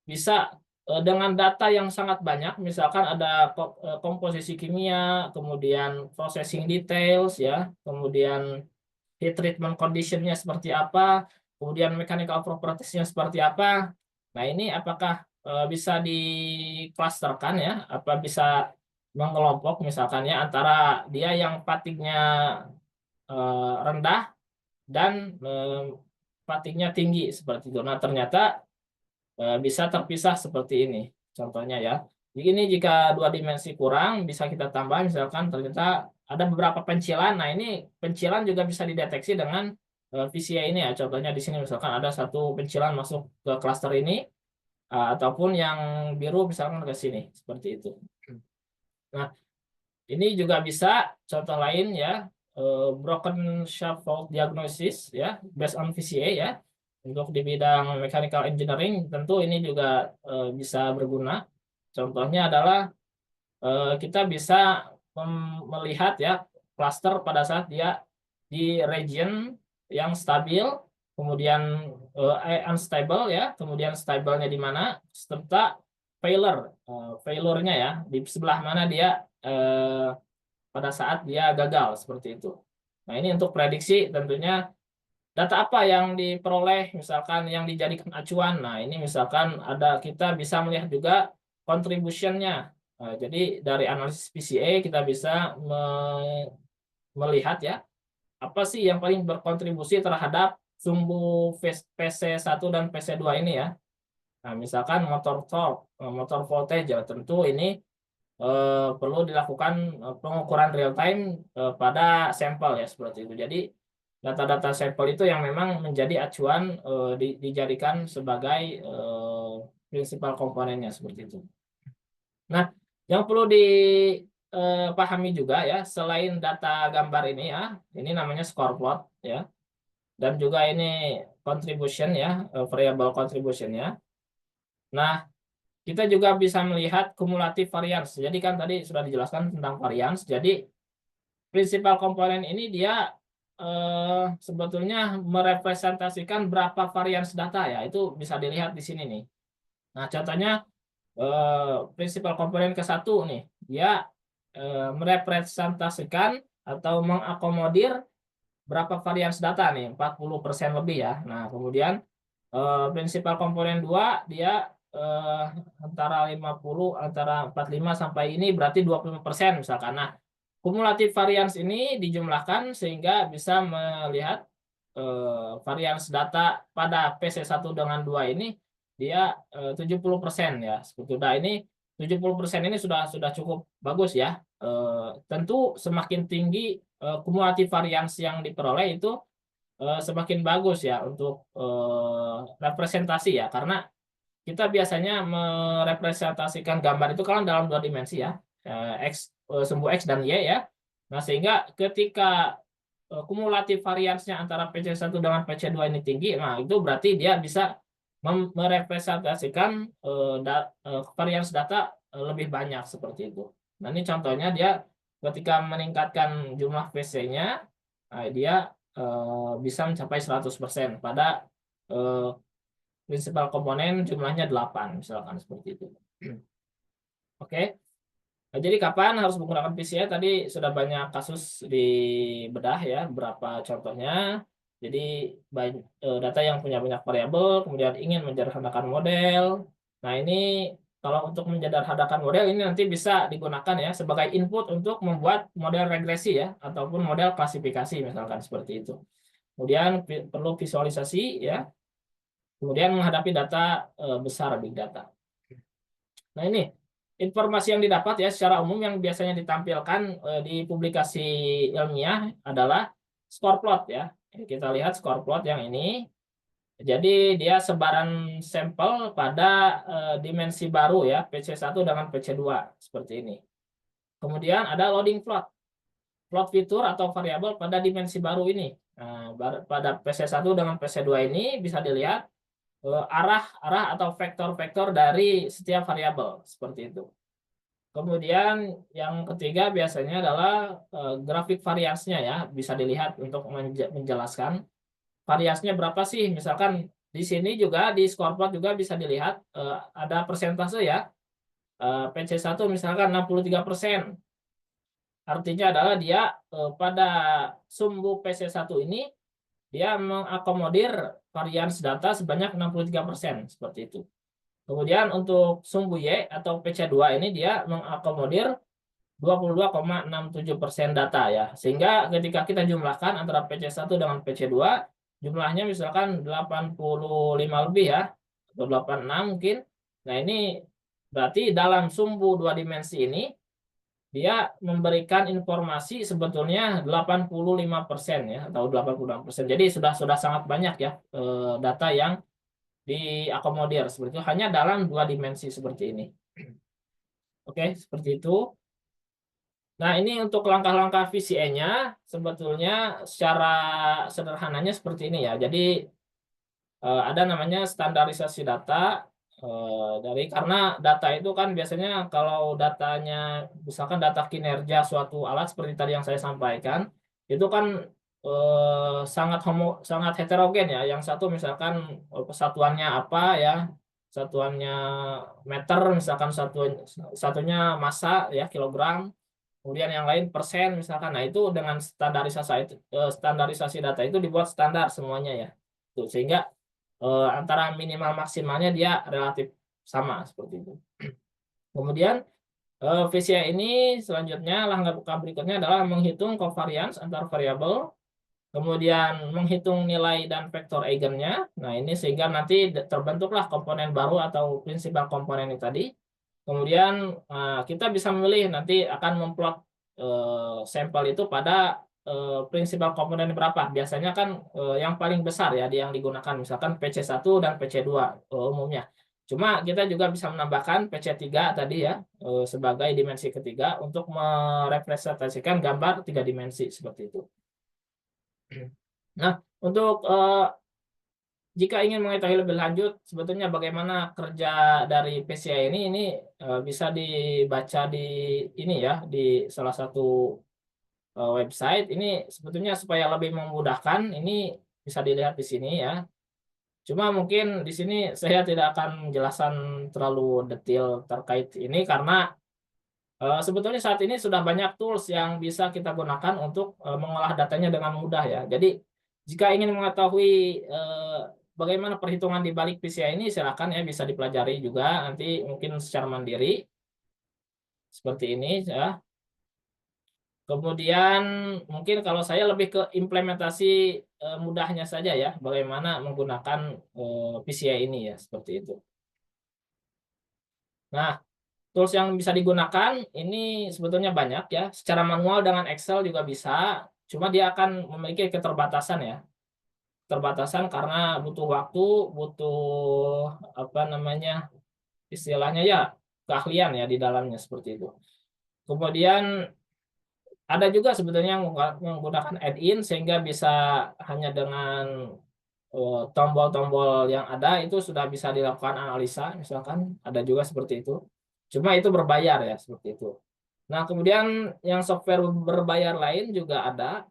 bisa dengan data yang sangat banyak, misalkan ada komposisi kimia, kemudian processing details ya, kemudian heat treatment conditionnya seperti apa, kemudian mechanical propertiesnya seperti apa. Nah, ini apakah bisa diklasterkan ya, apa bisa mengelompok misalkan ya antara dia yang fatigue-nya rendah dan fatigue-nya tinggi seperti itu. Nah, ternyata bisa terpisah seperti ini contohnya ya. Jadi ini jika 2 dimensi kurang bisa kita tambah misalkan ternyata ada beberapa pencilan. Nah, ini pencilan juga bisa dideteksi dengan VCA ini ya. Contohnya di sini misalkan ada satu pencilan masuk ke klaster ini ataupun yang biru misalkan ke sini seperti itu. Nah, ini juga bisa contoh lain ya, broken shaft fault diagnosis ya, based on VCA ya. Untuk di bidang mechanical engineering tentu ini juga bisa berguna. Contohnya adalah kita bisa melihat ya cluster pada saat dia di region yang stabil, kemudian unstable ya, kemudian stabilnya di mana, serta failure-nya ya, di sebelah mana dia pada saat dia gagal seperti itu. Nah, ini untuk prediksi tentunya data apa yang diperoleh, misalkan yang dijadikan acuan. Nah, ini misalkan kita bisa melihat juga contribution-nya. Jadi dari analisis PCA kita bisa melihat ya, apa sih yang paling berkontribusi terhadap sumbu PC1 dan PC2 ini ya. Nah, misalkan motor torque, motor voltage ya, tentu ini perlu dilakukan pengukuran real time pada sampel ya, seperti itu. Jadi data-data sampel itu yang memang menjadi acuan, dijadikan sebagai prinsipal komponennya seperti itu. Nah, yang perlu dipahami juga ya, selain data gambar ini ya, ini namanya score plot ya, dan juga ini contribution ya, variable contribution ya. Nah, kita juga bisa melihat kumulatif variance. Jadi kan tadi sudah dijelaskan tentang variance. Jadi prinsipal komponen ini dia sebetulnya merepresentasikan berapa variance data ya. Itu bisa dilihat di sini nih. Nah, contohnya prinsipal komponen ke-1 nih, dia merepresentasikan atau mengakomodir berapa variance data nih, 40% lebih ya. Nah, kemudian prinsipal komponen 2 dia antara 45 sampai ini berarti 20% misalkan. Nah, kumulatif variance ini dijumlahkan sehingga bisa melihat variance data pada PC1 dengan 2 ini dia 70% ya. Sebetulnya ini 70% ini sudah cukup bagus ya. Tentu semakin tinggi kumulatif variance yang diperoleh itu semakin bagus ya untuk representasi ya, karena kita biasanya merepresentasikan gambar itu kan dalam 2 dimensi ya, sumbu X dan Y ya. Nah, sehingga ketika kumulatif variansnya antara PC1 dengan PC2 ini tinggi, nah itu berarti dia bisa merepresentasikan varians data lebih banyak seperti itu. Nah, ini contohnya dia ketika meningkatkan jumlah PC-nya, dia bisa mencapai 100% pada prinsipal komponen jumlahnya 8 misalkan seperti itu. Oke. Nah, jadi kapan harus menggunakan PCA? Tadi sudah banyak kasus dibedah ya, berapa contohnya. Jadi data yang punya banyak variabel, kemudian ingin menyederhanakan model. Nah, ini kalau untuk menyederhanakan model ini nanti bisa digunakan ya sebagai input untuk membuat model regresi ya, ataupun model klasifikasi misalkan seperti itu. Kemudian perlu visualisasi ya, kemudian menghadapi data besar, big data. Nah, ini informasi yang didapat ya secara umum yang biasanya ditampilkan di publikasi ilmiah adalah score plot ya. Kita lihat score plot yang ini. Jadi dia sebaran sampel pada dimensi baru ya, PC1 dengan PC2 seperti ini. Kemudian ada loading plot. Plot fitur atau variabel pada dimensi baru ini. Nah, pada PC1 dengan PC2 ini bisa dilihat arah atau vektor-vektor dari setiap variabel seperti itu. Kemudian yang ketiga biasanya adalah grafik variansnya ya, bisa dilihat untuk menjelaskan variansnya berapa sih. Misalkan di sini juga di score plot juga bisa dilihat ada persentase ya. PC1 misalkan 63%. Artinya adalah dia pada sumbu PC1 ini dia mengakomodir varians data sebanyak 63% seperti itu. Kemudian untuk sumbu Y atau PC2 ini dia mengakomodir 22,67% data ya. Sehingga ketika kita jumlahkan antara PC1 dengan PC2, jumlahnya misalkan 85 lebih ya, atau 86 mungkin. Nah, ini berarti dalam sumbu 2 dimensi ini dia memberikan informasi sebetulnya 85% ya, atau 86%. Jadi sudah sangat banyak ya data yang diakomodir seperti itu hanya dalam 2 dimensi seperti ini. Oke, seperti itu. Nah, ini untuk langkah-langkah VCA-nya sebetulnya secara sederhananya seperti ini ya. Jadi ada namanya standarisasi data dari karena data itu kan biasanya kalau datanya misalkan data kinerja suatu alat seperti tadi yang saya sampaikan itu kan sangat heterogen ya. Yang satu misalkan satuannya apa ya, satuannya meter, misalkan satunya massa ya, kilogram, kemudian yang lain persen misalkan. Nah, itu dengan standarisasi data itu dibuat standar semuanya ya. Tuh, sehingga antara minimal maksimalnya dia relatif sama seperti itu. Kemudian VCA ini selanjutnya langkah berikutnya adalah menghitung covariance antar variabel, kemudian menghitung nilai dan vektor eigennya. Nah, ini sehingga nanti terbentuklah komponen baru atau prinsipal komponen ini tadi. Kemudian kita bisa memilih nanti akan memplot sampel itu pada prinsipal komponen berapa. Biasanya kan yang paling besar ya yang digunakan misalkan PC1 dan PC2 umumnya. Cuma kita juga bisa menambahkan PC3 tadi ya sebagai dimensi ketiga untuk merepresentasikan gambar 3 dimensi seperti itu. Nah, untuk jika ingin mengetahui lebih lanjut sebetulnya bagaimana kerja dari PCA ini bisa dibaca di ini ya, di salah satu website. Ini sebetulnya supaya lebih memudahkan ini bisa dilihat di sini ya. Cuma mungkin di sini saya tidak akan menjelaskan terlalu detail terkait ini karena sebetulnya saat ini sudah banyak tools yang bisa kita gunakan untuk mengolah datanya dengan mudah ya. Jadi jika ingin mengetahui bagaimana perhitungan di balik PCA ini, silakan ya bisa dipelajari juga nanti mungkin secara mandiri seperti ini ya. Kemudian mungkin kalau saya lebih ke implementasi mudahnya saja ya, bagaimana menggunakan PCA ini ya seperti itu. Nah, tools yang bisa digunakan ini sebetulnya banyak ya. Secara manual dengan Excel juga bisa, cuma dia akan memiliki keterbatasan ya. Keterbatasan karena butuh waktu, butuh apa namanya istilahnya ya keahlian ya di dalamnya seperti itu. Kemudian ada juga sebetulnya yang menggunakan add-in sehingga bisa hanya dengan tombol-tombol yang ada itu sudah bisa dilakukan analisa, misalkan ada juga seperti itu. Cuma itu berbayar ya seperti itu. Nah, kemudian yang software berbayar lain juga ada.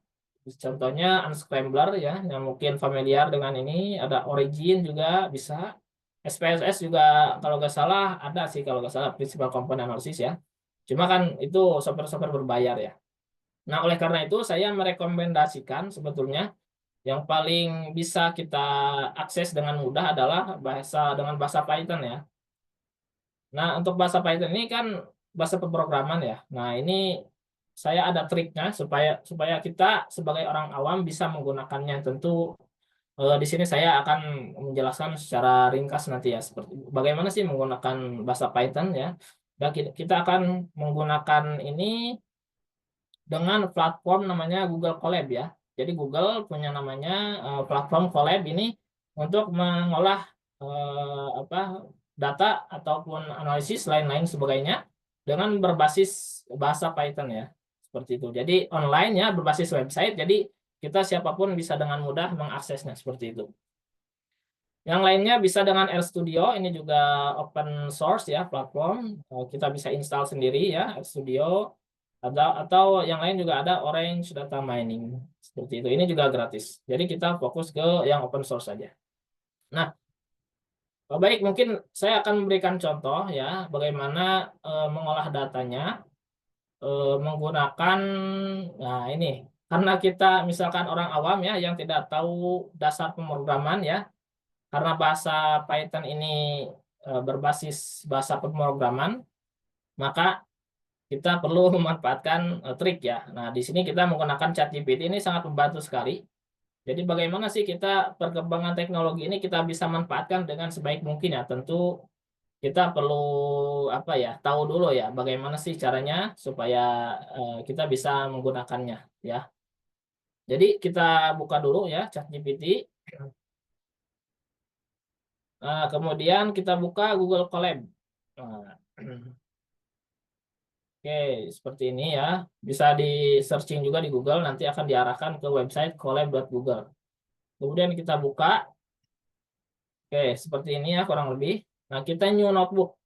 Contohnya Unscrambler ya, yang mungkin familiar dengan ini. Ada Origin juga bisa. SPSS juga kalau nggak salah ada sih kalau nggak salah Principal Component Analysis ya. Cuma kan itu software-software berbayar ya. Nah, oleh karena itu saya merekomendasikan sebetulnya yang paling bisa kita akses dengan mudah adalah dengan bahasa Python ya. Nah, untuk bahasa Python ini kan bahasa pemrograman ya. Nah, ini saya ada triknya supaya kita sebagai orang awam bisa menggunakannya. Tentu di sini saya akan menjelaskan secara ringkas nanti ya seperti bagaimana sih menggunakan bahasa Python ya. Dan kita akan menggunakan ini dengan platform namanya Google Colab ya. Jadi Google punya namanya platform Colab ini untuk mengolah data ataupun analisis lain-lain sebagainya dengan berbasis bahasa Python ya. Seperti itu. Jadi online ya berbasis website. Jadi kita siapapun bisa dengan mudah mengaksesnya seperti itu. Yang lainnya bisa dengan RStudio, ini juga open source ya platform. Kita bisa install sendiri ya RStudio. Atau yang lain juga ada Orange Data Mining seperti itu. Ini juga gratis. Jadi kita fokus ke yang open source saja. Nah, baik mungkin saya akan memberikan contoh ya bagaimana mengolah datanya menggunakan nah ini karena kita misalkan orang awam ya yang tidak tahu dasar pemrograman ya karena bahasa Python ini berbasis bahasa pemrograman maka kita perlu memanfaatkan trik ya. Nah, di sini kita menggunakan ChatGPT ini sangat membantu sekali. Jadi bagaimana sih kita perkembangan teknologi ini kita bisa manfaatkan dengan sebaik mungkin ya. Tentu kita perlu apa ya tahu dulu ya bagaimana sih caranya supaya kita bisa menggunakannya ya. Jadi kita buka dulu ya ChatGPT. Kemudian kita buka Google Colab. Nah, Oke, seperti ini ya. Bisa di searching juga di Google, nanti akan diarahkan ke website collab.google. Kemudian kita buka. Oke, seperti ini ya kurang lebih. Nah, kita new notebook.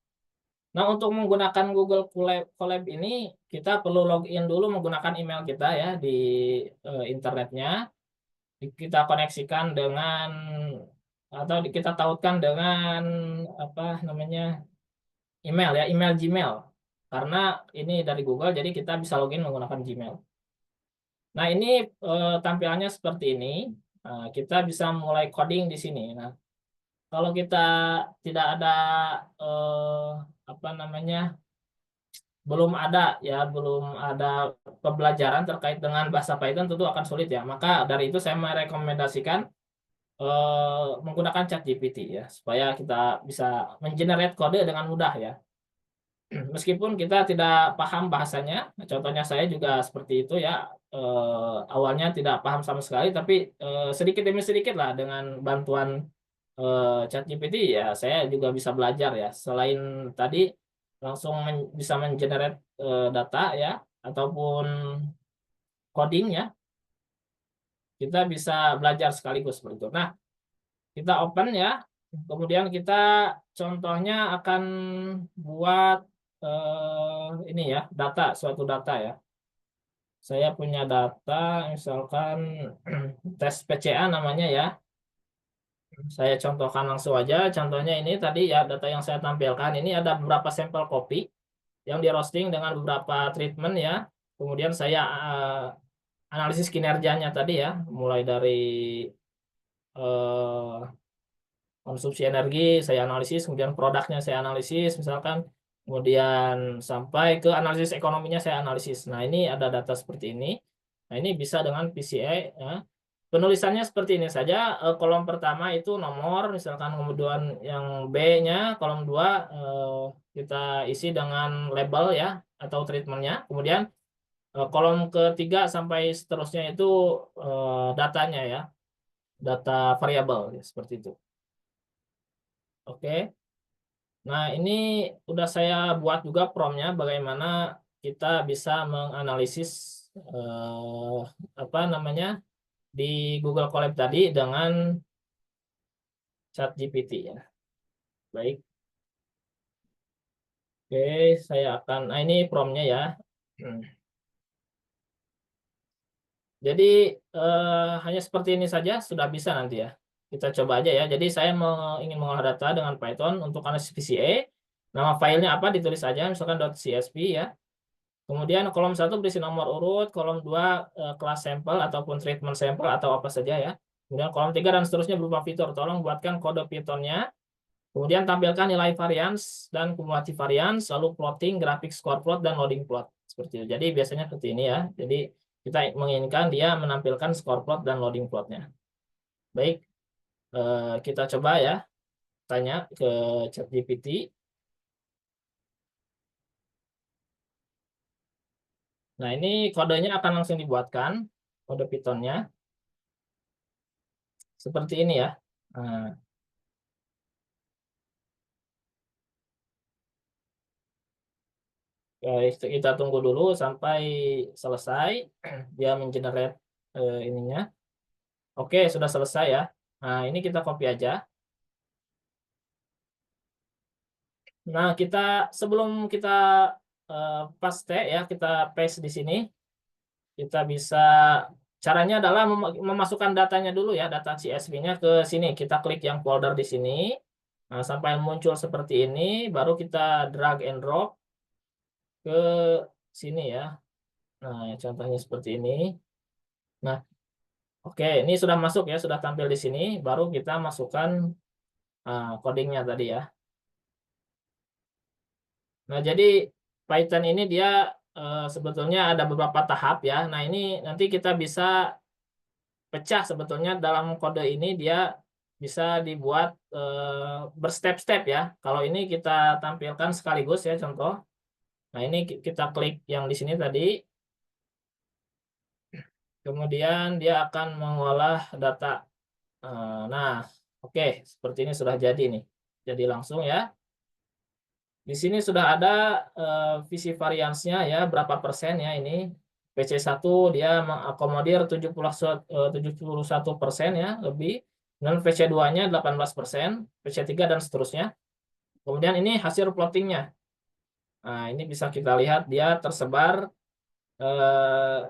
Nah, untuk menggunakan Google Colab ini, kita perlu login dulu menggunakan email kita ya di internetnya. Kita koneksikan dengan atau kita tautkan dengan apa namanya email ya, email Gmail. Karena ini dari Google, jadi kita bisa login menggunakan Gmail. Nah, ini tampilannya seperti ini. Kita bisa mulai coding di sini. Nah, kalau kita tidak ada apa namanya, belum ada pembelajaran terkait dengan bahasa Python, tentu akan sulit ya. Maka dari itu saya merekomendasikan menggunakan ChatGPT ya, supaya kita bisa mengenerate kode dengan mudah ya. Meskipun kita tidak paham bahasanya, contohnya saya juga seperti itu ya, awalnya tidak paham sama sekali, tapi sedikit demi sedikit lah dengan bantuan ChatGPT ya, saya juga bisa belajar ya. Selain tadi langsung bisa mengenerate data ya, ataupun coding ya, kita bisa belajar sekaligus seperti itu. Nah, kita open ya, kemudian kita contohnya akan buat ini ya, suatu data ya. Saya punya data, misalkan tes PCA namanya ya. Saya contohkan langsung aja. Contohnya ini tadi ya, data yang saya tampilkan. Ini ada beberapa sampel kopi yang di roasting dengan beberapa treatment ya. Kemudian saya analisis kinerjanya tadi ya, mulai dari eh, konsumsi energi saya analisis, kemudian produknya saya analisis misalkan, kemudian sampai ke analisis ekonominya saya analisis. Nah, ini ada data seperti ini. Nah, ini bisa dengan PCA ya. Penulisannya seperti ini saja. Kolom pertama itu nomor misalkan, kemudian yang B-nya kolom 2 kita isi dengan label ya atau treatmentnya. Kemudian kolom ketiga sampai seterusnya itu datanya ya, data variabel ya, seperti itu. Oke. Nah, ini udah saya buat juga promnya bagaimana kita bisa menganalisis apa namanya di Google Colab tadi dengan ChatGPT ya. Baik. Oke, saya akan ini promnya ya. Jadi hanya seperti ini saja sudah bisa nanti ya. Kita coba aja ya. Jadi saya ingin mengolah data dengan Python untuk analisis PCA. Nama filenya apa ditulis aja, misalkan .csv ya. Kemudian kolom 1 berisi nomor urut, kolom 2 kelas sampel ataupun treatment sampel atau apa saja ya. Kemudian kolom 3 dan seterusnya berupa fitur. Tolong buatkan kode Python-nya. Kemudian tampilkan nilai varians dan kumulatif varians, lalu plotting, grafik score plot, dan loading plot. Seperti itu. Jadi biasanya seperti ini ya. Jadi kita menginginkan dia menampilkan score plot dan loading plotnya. Baik, kita coba ya, tanya ke ChatGPT. Nah, ini kodenya akan langsung dibuatkan, kode Python-nya. Seperti ini ya. Nah, kita tunggu dulu sampai selesai dia mengenerate ininya. Oke, sudah selesai ya. Nah, ini kita copy aja. Nah, sebelum kita paste ya, kita paste di sini. Kita bisa caranya adalah memasukkan datanya dulu ya, data CSV-nya ke sini. Kita klik yang folder di sini. Nah, sampai muncul seperti ini, baru kita drag and drop ke sini ya. Nah, contohnya seperti ini. Nah, oke, ini sudah masuk ya, sudah tampil di sini. Baru kita masukkan codingnya tadi ya. Nah, jadi Python ini dia sebetulnya ada beberapa tahap ya. Nah, ini nanti kita bisa pecah sebetulnya dalam kode ini dia bisa dibuat berstep-step ya. Kalau ini kita tampilkan sekaligus ya contoh. Nah, ini kita klik yang di sini tadi. Kemudian dia akan mengolah data. Nah, oke, seperti ini sudah jadi nih. Jadi langsung ya. Di sini sudah ada visi variansnya ya, berapa persen ya ini. PC1 dia mengakomodir 71% ya lebih, dan PC2-nya 18%, PC3 dan seterusnya. Kemudian ini hasil plottingnya. Nah, ini bisa kita lihat dia tersebar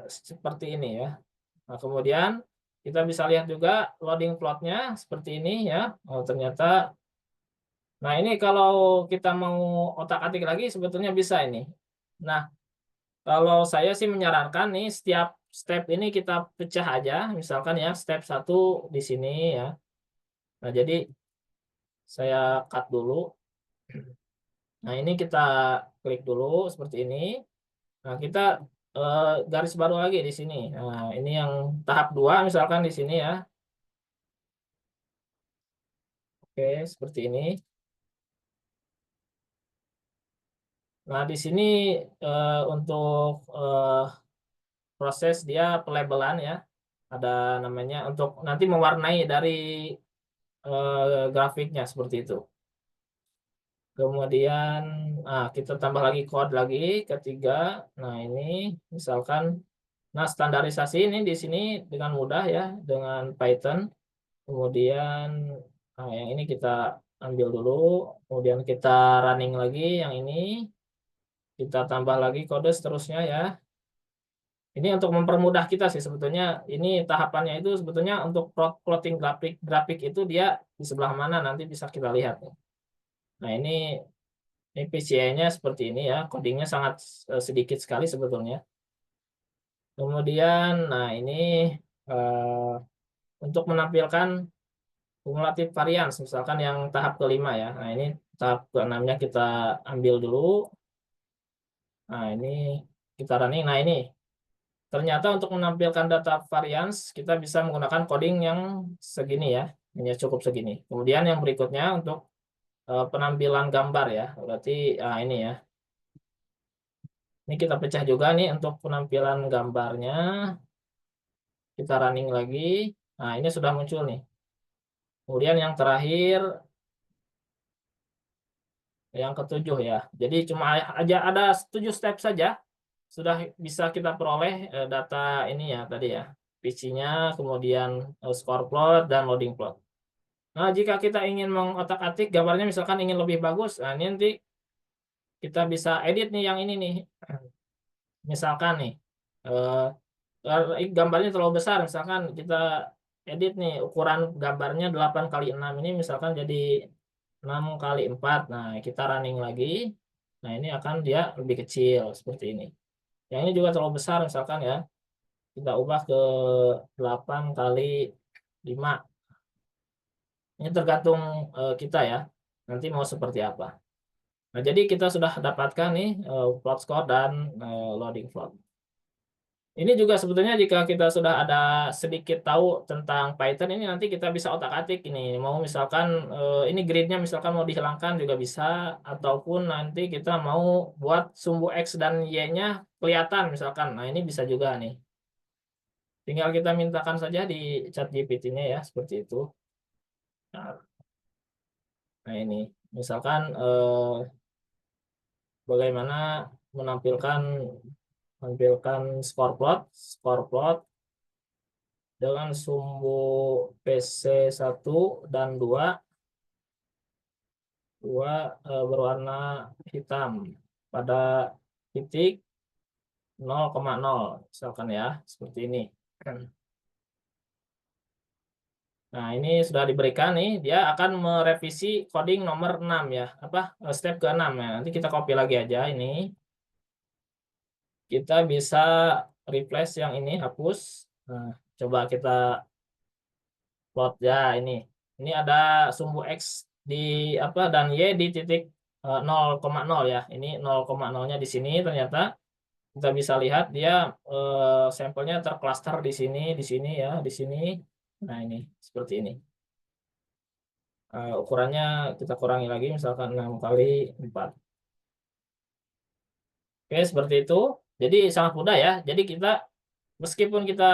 seperti ini ya. Nah, kemudian kita bisa lihat juga loading plotnya seperti ini ya. Oh, ternyata, nah ini kalau kita mau otak-atik lagi sebetulnya bisa ini. Nah, kalau saya sih menyarankan nih setiap step ini kita pecah aja. Misalkan ya step 1 di sini ya. Nah, jadi saya cut dulu. Nah, ini kita klik dulu seperti ini. Nah, kita garis baru lagi di sini. Nah, ini yang tahap 2 misalkan di sini ya. Oke, seperti ini. Nah, di sini untuk proses dia pelabelan ya. Ada namanya untuk nanti mewarnai dari grafiknya seperti itu. Kemudian kita tambah lagi kode lagi ketiga. Nah, ini misalkan, nah standarisasi ini di sini dengan mudah ya dengan Python. Kemudian yang ini kita ambil dulu, kemudian kita running lagi yang ini, kita tambah lagi kode seterusnya ya. Ini untuk mempermudah kita sih sebetulnya. Ini tahapannya itu sebetulnya untuk plotting grafik itu dia di sebelah mana nanti bisa kita lihat. Nah, ini PCI-nya seperti ini ya, codingnya sangat sedikit sekali sebetulnya. Kemudian, nah ini untuk menampilkan kumulatif varians, misalkan yang tahap kelima ya. Nah, ini tahap keenamnya kita ambil dulu. Nah, ini kita running. Nah, ini ternyata untuk menampilkan data varians kita bisa menggunakan coding yang segini ya, hanya cukup segini. Kemudian yang berikutnya untuk penampilan gambar ya, berarti ini ya. Ini kita pecah juga nih untuk penampilan gambarnya. Kita running lagi. Nah, ini sudah muncul nih. Kemudian yang terakhir, yang ketujuh ya. Jadi cuma aja ada 7 step saja sudah bisa kita peroleh data ini ya tadi ya. PC-nya, kemudian score plot dan loading plot. Nah, jika kita ingin mengotak-atik gambarnya misalkan ingin lebih bagus, nah ini nanti kita bisa edit nih yang ini nih. Misalkan nih gambarnya terlalu besar, misalkan kita edit nih ukuran gambarnya 8x6 ini misalkan jadi 6x4. Nah, kita running lagi. Nah, ini akan dia lebih kecil seperti ini. Yang ini juga terlalu besar misalkan ya. Kita ubah ke 8x5. Ini tergantung kita ya. Nanti mau seperti apa. Nah, jadi kita sudah dapatkan nih plot score dan loading plot. Ini juga sebetulnya jika kita sudah ada sedikit tahu tentang Python ini nanti kita bisa otak-atik ini. Mau misalkan ini gridnya misalkan mau dihilangkan juga bisa, ataupun nanti kita mau buat sumbu X dan Y-nya kelihatan misalkan. Nah, ini bisa juga nih. Tinggal kita mintakan saja di ChatGPT-nya ya seperti itu. Nah, ini misalkan bagaimana menampilkan score plot dengan sumbu PC1 dan 2 berwarna hitam pada titik 0,0 misalkan ya seperti ini. Nah, ini sudah diberikan nih, dia akan merevisi coding nomor 6 ya, step ke-6 ya. Nanti kita copy lagi aja ini. Kita bisa replace yang ini, hapus. Nah, coba kita plot ya ini. Ini ada sumbu X di dan Y di titik 0,0 ya. Ini 0,0-nya di sini ternyata kita bisa lihat dia sampelnya tercluster di sini ya, di sini. Nah, ini seperti ini. Ukurannya kita kurangi lagi misalkan 6x4. Oke, seperti itu. Jadi sangat mudah ya. Jadi kita meskipun kita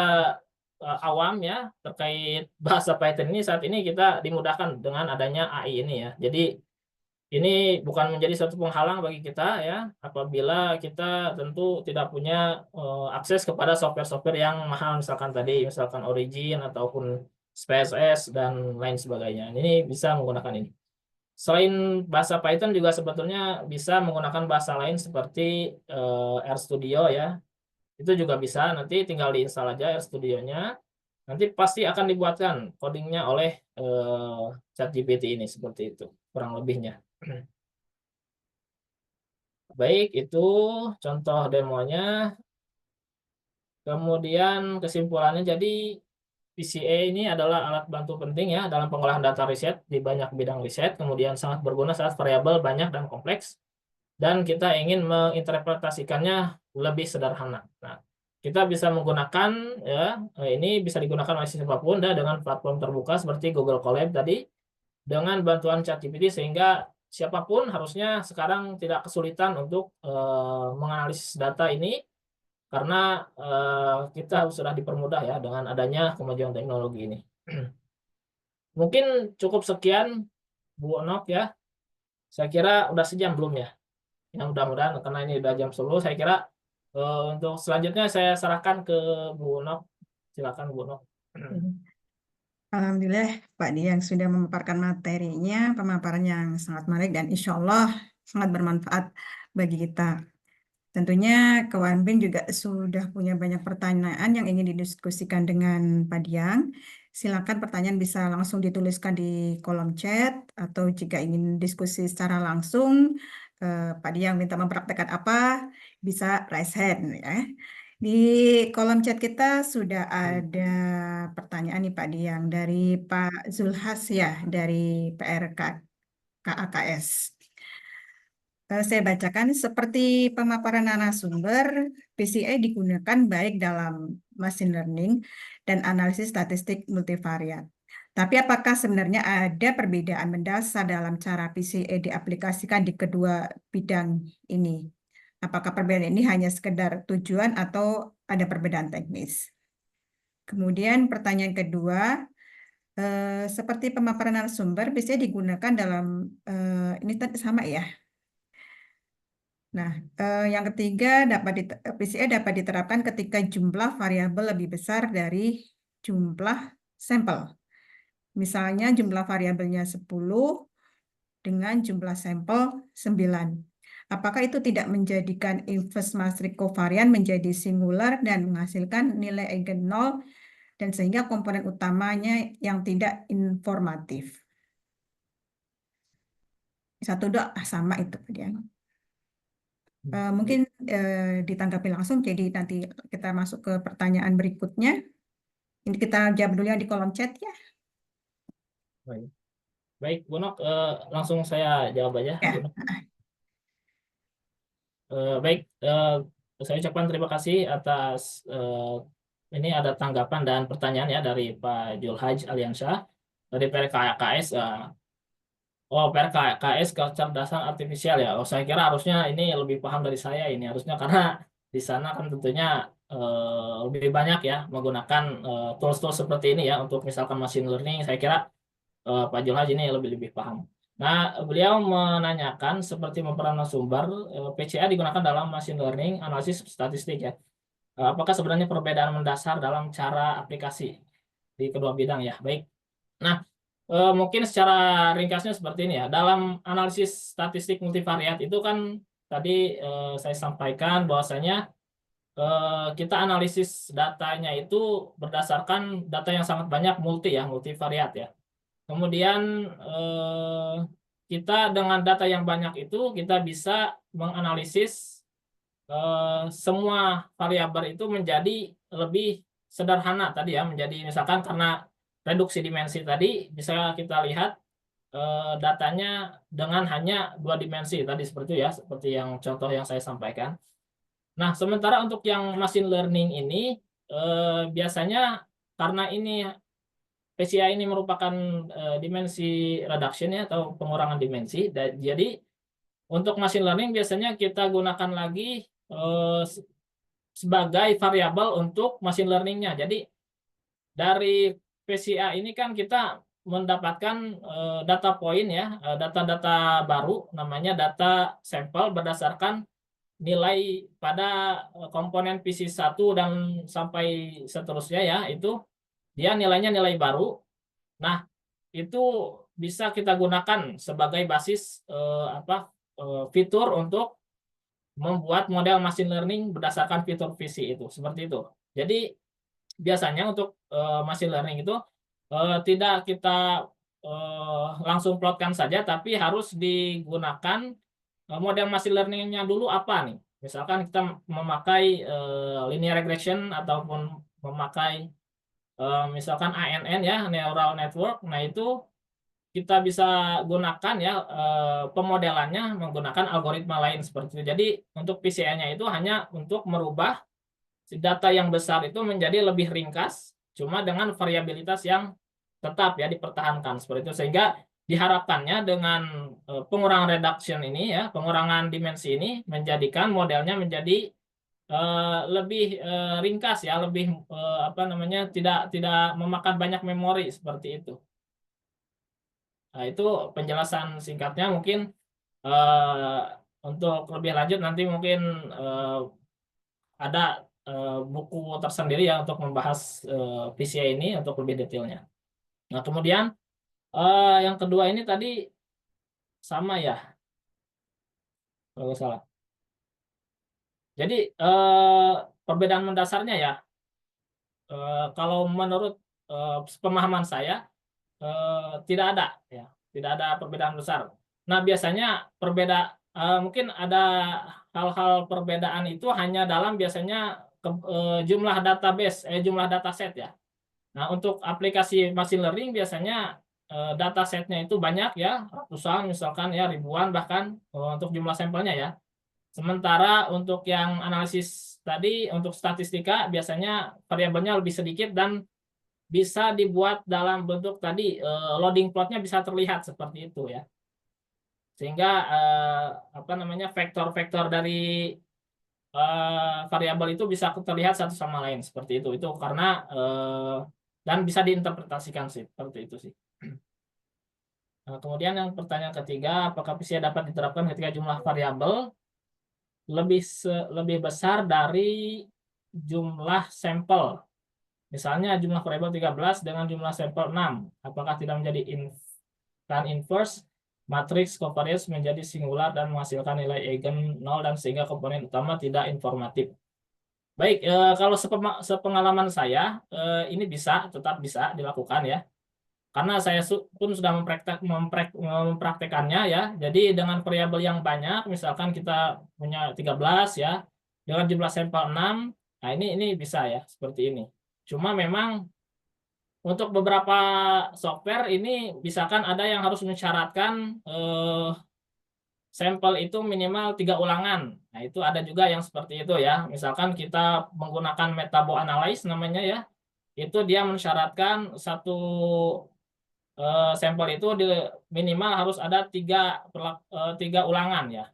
awam ya terkait bahasa Python ini, saat ini kita dimudahkan dengan adanya AI ini ya. Jadi ini bukan menjadi suatu penghalang bagi kita ya, apabila kita tentu tidak punya akses kepada software-software yang mahal, misalkan Origin ataupun SPSS dan lain sebagainya. Ini bisa menggunakan ini. Selain bahasa Python juga sebetulnya bisa menggunakan bahasa lain seperti RStudio ya. Itu juga bisa, nanti tinggal diinstal aja RStudio-nya. Nanti pasti akan dibuatkan codingnya oleh ChatGPT ini, seperti itu kurang lebihnya. Baik, itu contoh demonya. Kemudian kesimpulannya, jadi PCA ini adalah alat bantu penting ya dalam pengolahan data riset di banyak bidang riset, kemudian sangat berguna saat variabel banyak dan kompleks, dan kita ingin menginterpretasikannya lebih sederhana. Nah, kita bisa menggunakan ya, ini bisa digunakan oleh siapapun dengan platform terbuka seperti Google Colab tadi, dengan bantuan ChatGPT, sehingga siapapun harusnya sekarang tidak kesulitan untuk menganalisis data ini, karena kita sudah dipermudah ya dengan adanya kemajuan teknologi ini. Mungkin cukup sekian Bu Onok ya. Saya kira udah sejam belum ya? Ya mudah-mudahan, karena ini udah jam 10, saya kira untuk selanjutnya saya serahkan ke Bu Onok. Silakan Bu Onok. Alhamdulillah Pak Diang sudah memaparkan materinya, pemaparan yang sangat menarik dan insya Allah sangat bermanfaat bagi kita. Tentunya kawan BIN juga sudah punya banyak pertanyaan yang ingin didiskusikan dengan Pak Diang. Silakan pertanyaan bisa langsung dituliskan di kolom chat, atau jika ingin diskusi secara langsung, Pak Diang minta mempraktekkan apa, bisa raise hand ya. Di kolom chat kita sudah ada pertanyaan nih Pak Diang dari Pak Zulhas ya, dari PRK KAKS. Saya bacakan, seperti pemaparan narasumber, PCA digunakan baik dalam machine learning dan analisis statistik multivariat. Tapi apakah sebenarnya ada perbedaan mendasar dalam cara PCA diaplikasikan di kedua bidang ini? Apakah perbedaan ini hanya sekedar tujuan atau ada perbedaan teknis? Kemudian pertanyaan kedua, seperti pemaparan narasumber, PCA digunakan dalam, ini sama ya. Nah, yang ketiga, PCA dapat diterapkan ketika jumlah variabel lebih besar dari jumlah sampel. Misalnya jumlah variabelnya 10 dengan jumlah sampel 9. Apakah itu tidak menjadikan inverse matrix covariant menjadi singular dan menghasilkan nilai eigen 0, dan sehingga komponen utamanya yang tidak informatif? Satu dua sama itu dia. Mungkin ditanggapi langsung, jadi nanti kita masuk ke pertanyaan berikutnya. Ini kita jawab dulu yang di kolom chat ya. Baik, Bu Nok, langsung saya jawab aja. Ya. Bu Nok. Baik, saya ucapkan terima kasih atas ini ada tanggapan dan pertanyaan ya dari Pak Julhaj Aliansyah dari PRKKS. PRKKS kecerdasan artifisial ya. Saya kira harusnya ini lebih paham dari saya ini, harusnya, karena di sana kan tentunya lebih banyak ya menggunakan tools-tools seperti ini ya untuk misalkan machine learning. Saya kira Pak Julhaj ini lebih paham. Nah, beliau menanyakan seperti pemaparan sumber, PCA digunakan dalam machine learning, analisis statistik ya. Apakah sebenarnya perbedaan mendasar dalam cara aplikasi di kedua bidang ya? Baik. Nah, mungkin secara ringkasnya seperti ini ya. Dalam analisis statistik multivariat itu kan tadi saya sampaikan bahwasanya kita analisis datanya itu berdasarkan data yang sangat banyak, multivariat ya. Kemudian kita dengan data yang banyak itu kita bisa menganalisis semua variabel itu menjadi lebih sederhana tadi ya, menjadi misalkan karena reduksi dimensi tadi bisa kita lihat datanya dengan hanya 2 dimensi tadi, seperti itu ya, seperti yang contoh yang saya sampaikan. Nah, sementara untuk yang machine learning ini biasanya karena ini PCA ini merupakan dimensi reduction ya, atau pengurangan dimensi. Jadi untuk machine learning biasanya kita gunakan lagi sebagai variabel untuk machine learningnya. Jadi dari PCA ini kan kita mendapatkan data point ya, data-data baru namanya data sampel berdasarkan nilai pada komponen PC1 dan sampai seterusnya ya, itu dia nilainya nilai baru. Nah, itu bisa kita gunakan sebagai basis fitur untuk membuat model machine learning berdasarkan fitur PC itu, seperti itu. Jadi biasanya untuk machine learning itu tidak kita langsung plotkan saja, tapi harus digunakan model machine learning-nya dulu apa nih. Misalkan kita memakai linear regression ataupun memakai misalkan ANN ya, neural network. Nah, itu kita bisa gunakan ya pemodelannya menggunakan algoritma lain seperti itu. Jadi untuk PCA-nya itu hanya untuk merubah data yang besar itu menjadi lebih ringkas, cuma dengan variabilitas yang tetap ya dipertahankan seperti itu, sehingga diharapkannya dengan pengurangan reduction ini ya, pengurangan dimensi ini menjadikan modelnya menjadi lebih ringkas ya, lebih tidak memakan banyak memori seperti itu. Nah, itu penjelasan singkatnya. Mungkin untuk lebih lanjut nanti mungkin ada buku tersendiri ya untuk membahas PCA ini untuk lebih detailnya. Nah, kemudian yang kedua ini tadi sama ya, kalau nggak salah. Jadi perbedaan mendasarnya ya, kalau menurut pemahaman saya tidak ada ya, tidak ada perbedaan besar. Nah, biasanya mungkin ada hal-hal perbedaan itu hanya dalam biasanya jumlah database, jumlah dataset ya. Nah, untuk aplikasi machine learning biasanya datasetnya itu banyak ya, ratusan misalkan ya, ribuan bahkan untuk jumlah sampelnya ya. Sementara untuk yang analisis tadi, untuk statistika biasanya variabelnya lebih sedikit dan bisa dibuat dalam bentuk tadi loading plotnya bisa terlihat seperti itu ya, sehingga vektor-vektor dari variabel itu bisa terlihat satu sama lain seperti itu karena dan bisa diinterpretasikan sih seperti itu sih. Nah, kemudian yang pertanyaan ketiga, apakah PCA dapat diterapkan ketika jumlah variabel lebih besar dari jumlah sampel? Misalnya jumlah variabel 13 dengan jumlah sampel 6. Apakah tidak menjadi tan inverse matriks covariance menjadi singular dan menghasilkan nilai eigen 0 dan sehingga komponen utama tidak informatif? Baik, kalau sepengalaman saya ini tetap bisa dilakukan ya. Karena saya pun sudah mempraktekannya ya. Jadi dengan variabel yang banyak, misalkan kita punya 13 ya, dengan jumlah sampel 6, nah ini bisa ya seperti ini. Cuma memang untuk beberapa software ini misalkan ada yang harus mensyaratkan sampel itu minimal 3 ulangan. Nah, itu ada juga yang seperti itu ya. Misalkan kita menggunakan metabo analyze namanya ya. Itu dia mensyaratkan satu sampel itu minimal harus ada 3 ulangan ya.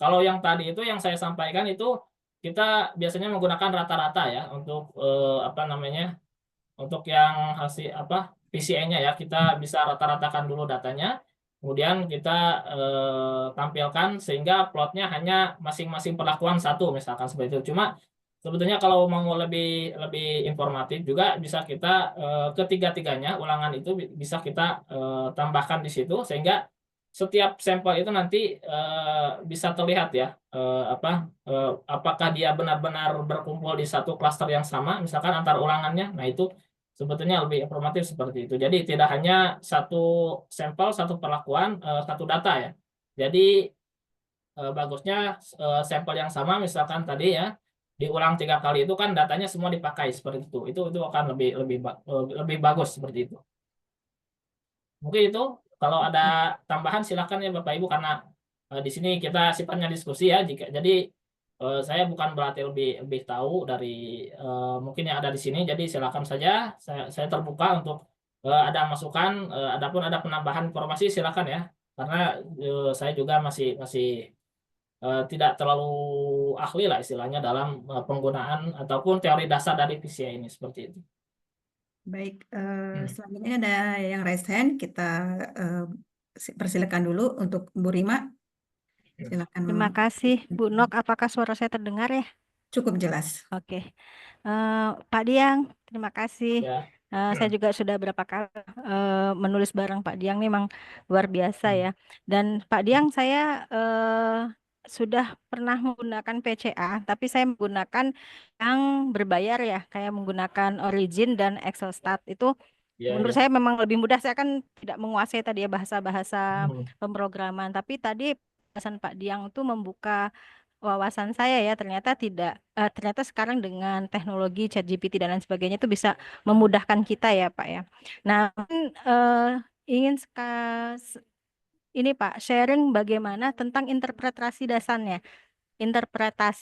Kalau yang tadi itu yang saya sampaikan itu kita biasanya menggunakan rata-rata ya untuk untuk yang hasil PCA-nya ya, kita bisa rata-ratakan dulu datanya, kemudian kita tampilkan sehingga plotnya hanya masing-masing perlakuan satu misalkan seperti itu. Cuma sebetulnya kalau mau lebih informatif juga bisa kita ketiga-tiganya ulangan itu bisa kita tambahkan di situ sehingga setiap sampel itu nanti bisa terlihat ya apakah dia benar-benar berkumpul di satu klaster yang sama misalkan antar ulangannya. Nah, itu sebetulnya lebih informatif seperti itu. Jadi tidak hanya satu sampel, satu perlakuan, satu data ya. Jadi bagusnya sampel yang sama misalkan tadi ya diulang 3 kali itu kan datanya semua dipakai seperti itu. Itu akan lebih bagus seperti itu. Mungkin itu. Kalau ada tambahan silakan ya Bapak Ibu, karena di sini kita sifatnya diskusi ya. Jadi saya bukan berarti lebih tahu dari mungkin yang ada di sini. Jadi silakan saja, saya terbuka untuk ada masukan. Adapun ada penambahan informasi silakan ya, karena saya juga masih tidak terlalu ahli lah istilahnya dalam penggunaan ataupun teori dasar dari PCA ini seperti itu. Baik, Hmm. selanjutnya ada yang raise hand. Kita eh, persilakan dulu untuk Bu Rima. Silakan. Terima kasih, Bu Nok. Apakah suara saya terdengar ya? Cukup jelas. Oke. Pak Diang, terima kasih. Ya. Saya juga sudah berapa kali menulis bareng Pak Diang, memang luar biasa ya. Dan Pak Diang, saya sudah pernah menggunakan PCA, tapi saya menggunakan yang berbayar ya, kayak menggunakan Origin dan Excelstat. Itu Ya, menurut ya. saya memang lebih mudah. Saya kan tidak menguasai tadi ya bahasa-bahasa Hmm. pemrograman, tapi tadi bahasan Pak Diang itu membuka wawasan saya ya, ternyata sekarang dengan teknologi ChatGPT dan lain sebagainya itu bisa memudahkan kita ya Pak ya. Nah, ingin ini Pak sharing bagaimana tentang interpretasi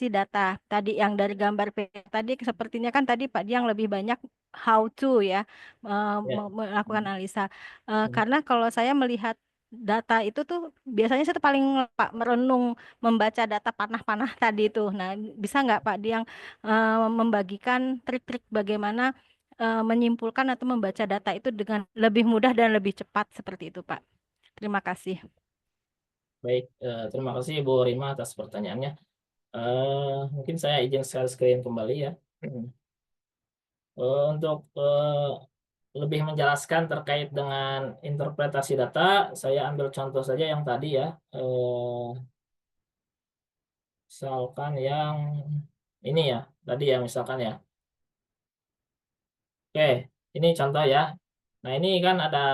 data tadi yang dari gambar tadi, sepertinya kan tadi Pak Diang lebih banyak how to ya, Ya. melakukan analisa. Karena kalau saya melihat data itu tuh biasanya saya tuh paling Pak merenung membaca data panah-panah tadi itu. Nah, bisa nggak Pak Diang membagikan trik-trik bagaimana menyimpulkan atau membaca data itu dengan lebih mudah dan lebih cepat seperti itu Pak. Terima kasih. Baik, terima kasih Bu Rima atas pertanyaannya. Mungkin saya izin share screen kembali ya. Untuk lebih menjelaskan terkait dengan interpretasi data, saya ambil contoh saja yang tadi ya. Misalkan yang ini ya, tadi ya misalkan ya. Oke, ini contoh ya. Nah, ini kan ada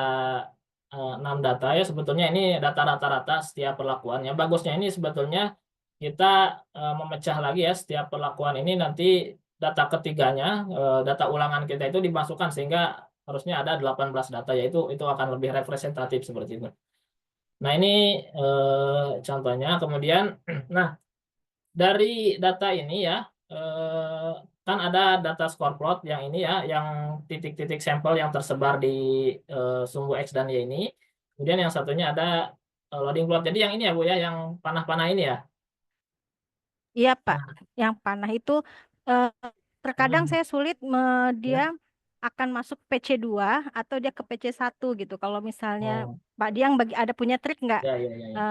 6 data ya, sebetulnya ini data rata-rata setiap perlakuan. Yang bagusnya ini sebetulnya kita memecah lagi ya setiap perlakuan ini, nanti data ketiganya, data ulangan kita itu dimasukkan sehingga harusnya ada 18 data, yaitu itu akan lebih representatif seperti itu. Nah, ini contohnya. Kemudian nah, dari data ini ya, kan ada data score plot yang ini ya, yang titik-titik sampel yang tersebar di sumbu X dan Y ini. Kemudian yang satunya ada loading plot. Jadi yang ini ya Bu ya, yang panah-panah ini ya. Iya Pak, Nah, yang panah itu eh, terkadang hmm, saya sulit dia ya. akan masuk PC2 atau dia ke PC1 gitu. Kalau misalnya Oh, Pak Diang ada punya trik nggak ya, ya, ya, ya.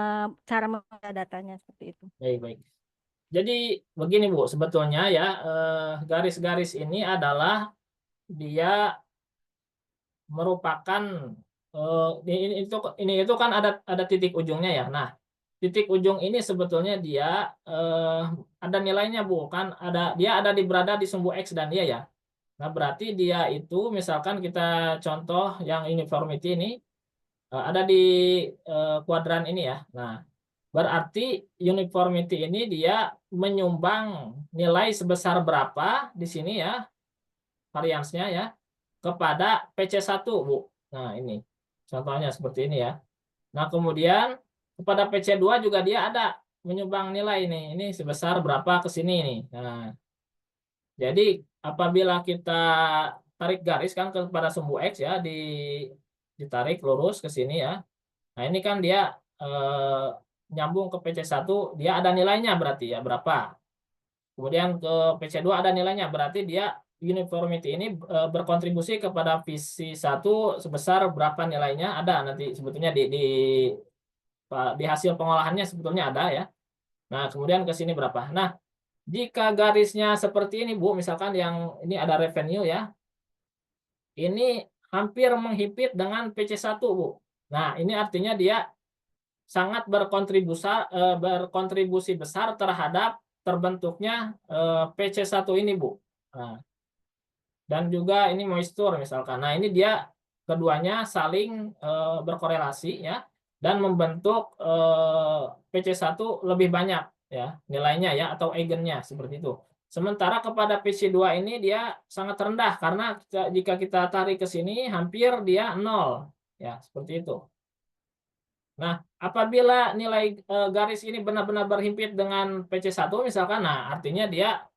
cara membaca datanya seperti itu? Baik, baik. Jadi begini Bu, sebetulnya ya garis-garis ini adalah dia merupakan ini itu kan ada titik ujungnya ya. Nah, titik ujung ini sebetulnya dia ada nilainya Bu, kan dia berada di sumbu X dan Y ya. Nah, berarti dia itu misalkan kita contoh yang uniformity ini ada di kuadran ini ya. Nah, berarti uniformity ini dia menyumbang nilai sebesar berapa di sini ya, variansnya ya, kepada PC1 Bu. Nah, ini contohnya seperti ini ya. Nah, kemudian kepada PC2 juga dia ada menyumbang nilai ini. Ini sebesar berapa ke sini nih. Nah, jadi apabila kita tarik garis kan kepada sumbu X ya, ditarik lurus ke sini ya. Nah, ini kan dia nyambung ke PC1, dia ada nilainya berarti ya berapa. Kemudian ke PC2 ada nilainya, berarti dia uniformity ini berkontribusi kepada PC1 sebesar berapa nilainya, ada nanti sebetulnya di hasil pengolahannya sebetulnya ada ya. Nah, kemudian ke sini berapa. Nah, jika garisnya seperti ini Bu, misalkan yang ini ada revenue ya, ini hampir menghimpit dengan PC1 Bu. Nah, ini artinya dia sangat berkontribusi besar terhadap terbentuknya PC1 ini Bu. Nah, dan juga ini moisture misalkan. Nah, ini dia keduanya saling berkorelasi ya, dan membentuk PC1 lebih banyak ya nilainya ya, atau eigennya seperti itu. Sementara kepada PC2 ini dia sangat rendah karena jika kita tarik ke sini hampir dia 0 ya, seperti itu. Nah, apabila nilai garis ini benar-benar berhimpit dengan PC1 misalkan, nah artinya dia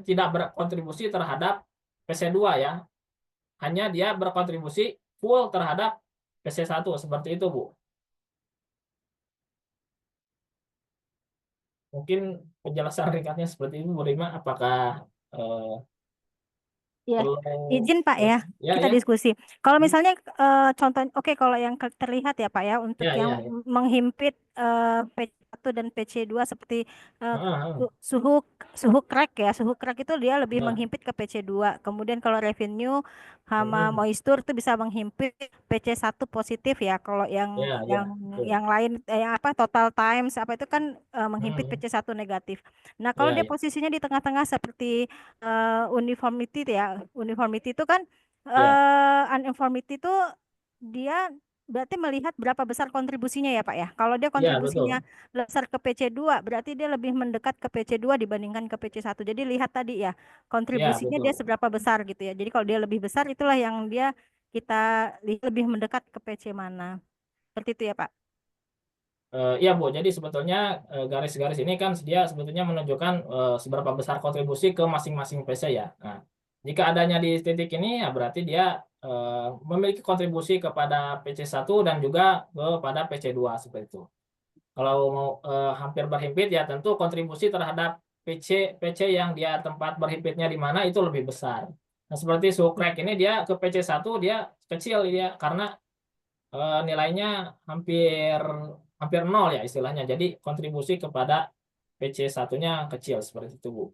tidak berkontribusi terhadap PC2 ya. Hanya dia berkontribusi full terhadap PC1 seperti itu, Bu. Mungkin penjelasan ringkasnya seperti itu, Bu Rima. Apakah Ya, perlu izin Pak ya, ya kita ya diskusi. Kalau Hmm. misalnya contoh, oke kalau yang terlihat ya Pak ya, untuk Ya yang ya ya. menghimpit PC1 dan PC2 seperti eh, Ah, ah, suhu suhu crack ya, suhu crack itu dia lebih ya. menghimpit ke PC2. Kemudian kalau revenue sama Hmm. moisture itu bisa menghimpit PC1 positif ya. Kalau yang Ya ya yang betul. yang lain yang apa total times apa itu kan menghimpit Hmm. PC1 negatif. Nah, kalau Ya dia ya posisinya di tengah-tengah seperti uniformity itu ya. Uniformity itu kan ya uniformity itu dia berarti melihat berapa besar kontribusinya ya Pak ya. Kalau dia ya kontribusinya betul. besar ke PC2 berarti dia lebih mendekat ke PC2 dibandingkan ke PC1. Jadi lihat tadi ya, Ya kontribusinya dia betul. seberapa besar gitu ya. Jadi kalau dia lebih besar itulah yang dia kita lihat lebih mendekat ke PC mana. Seperti itu ya Pak. Iya Bu, jadi sebetulnya garis-garis ini kan dia sebetulnya menunjukkan seberapa besar kontribusi ke masing-masing PC ya. Nah, jika adanya di titik ini ya berarti dia memiliki kontribusi kepada PC1 dan juga kepada PC2 seperti itu. Kalau mau hampir berhimpit ya tentu kontribusi terhadap PC yang dia tempat berhimpitnya di mana itu lebih besar. Nah, seperti Sukrek ini dia ke PC1 dia kecil dia karena nilainya hampir hampir nol ya istilahnya. Jadi kontribusi kepada PC satunya kecil seperti itu Bu.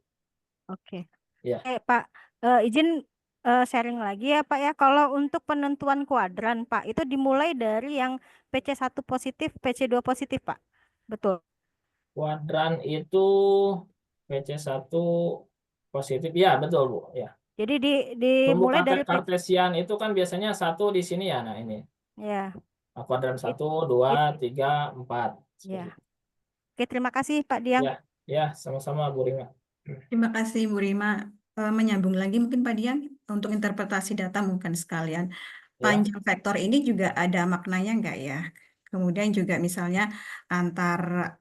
Oke. Ya, Pak, izin sharing lagi ya Pak ya. Kalau untuk penentuan kuadran Pak, itu dimulai dari yang PC1 positif, PC2 positif Pak. Betul. kuadran itu PC1 positif. Ya, betul Bu. Ya. Jadi Sumbu dimulai dari kartesian itu kan biasanya satu di sini ya. Nah, ini. ya. Nah, kuadran It, 1, 2, it, 3, 4. ya. Seperti itu. Oke, terima kasih Pak Diang. Ya, ya, sama-sama Bu Rima. Terima kasih Bu Rima. Menyambung lagi mungkin Pak Dian untuk interpretasi data mungkin sekalian. Ya. Panjang vektor ini juga ada maknanya enggak ya? Kemudian juga misalnya antar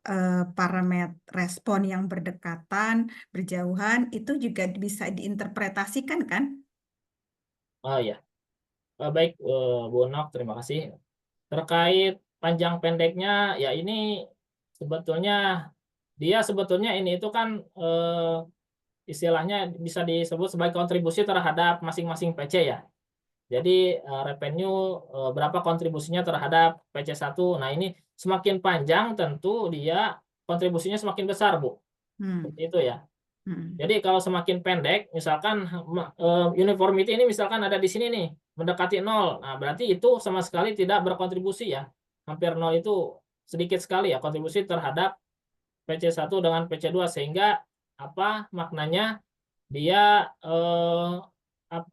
parameter respon yang berdekatan, berjauhan itu juga bisa diinterpretasikan kan? Oh ya. Baik Bu Nok, terima kasih. Terkait panjang pendeknya, ya ini sebetulnya ini itu kan istilahnya bisa disebut sebagai kontribusi terhadap masing-masing PC ya. Jadi revenue berapa kontribusinya terhadap PC1. Nah ini semakin panjang tentu dia kontribusinya semakin besar Bu. Hmm. Seperti itu ya. Hmm. Jadi kalau semakin pendek, misalkan uniformity ini misalkan ada di sini nih, mendekati nol. Nah, berarti itu sama sekali tidak berkontribusi ya. Hampir nol itu sedikit sekali ya kontribusi terhadap PC1 dengan PC2 sehingga apa maknanya dia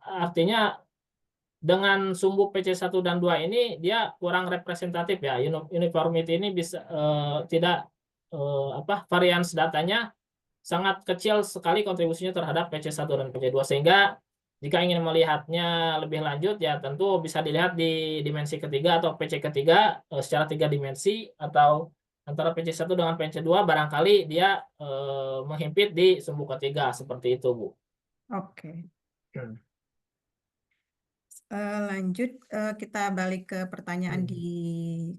artinya dengan sumbu PC1 dan 2 ini dia kurang representatif ya. Uniformity ini bisa tidak varians datanya sangat kecil sekali kontribusinya terhadap PC1 dan PC2 sehingga jika ingin melihatnya lebih lanjut ya tentu bisa dilihat di dimensi ketiga atau PC ketiga secara 3 dimensi atau antara PC1 dengan PC2 barangkali dia menghimpit di sumbu ketiga seperti itu Bu. Oke. Lanjut, kita balik ke pertanyaan di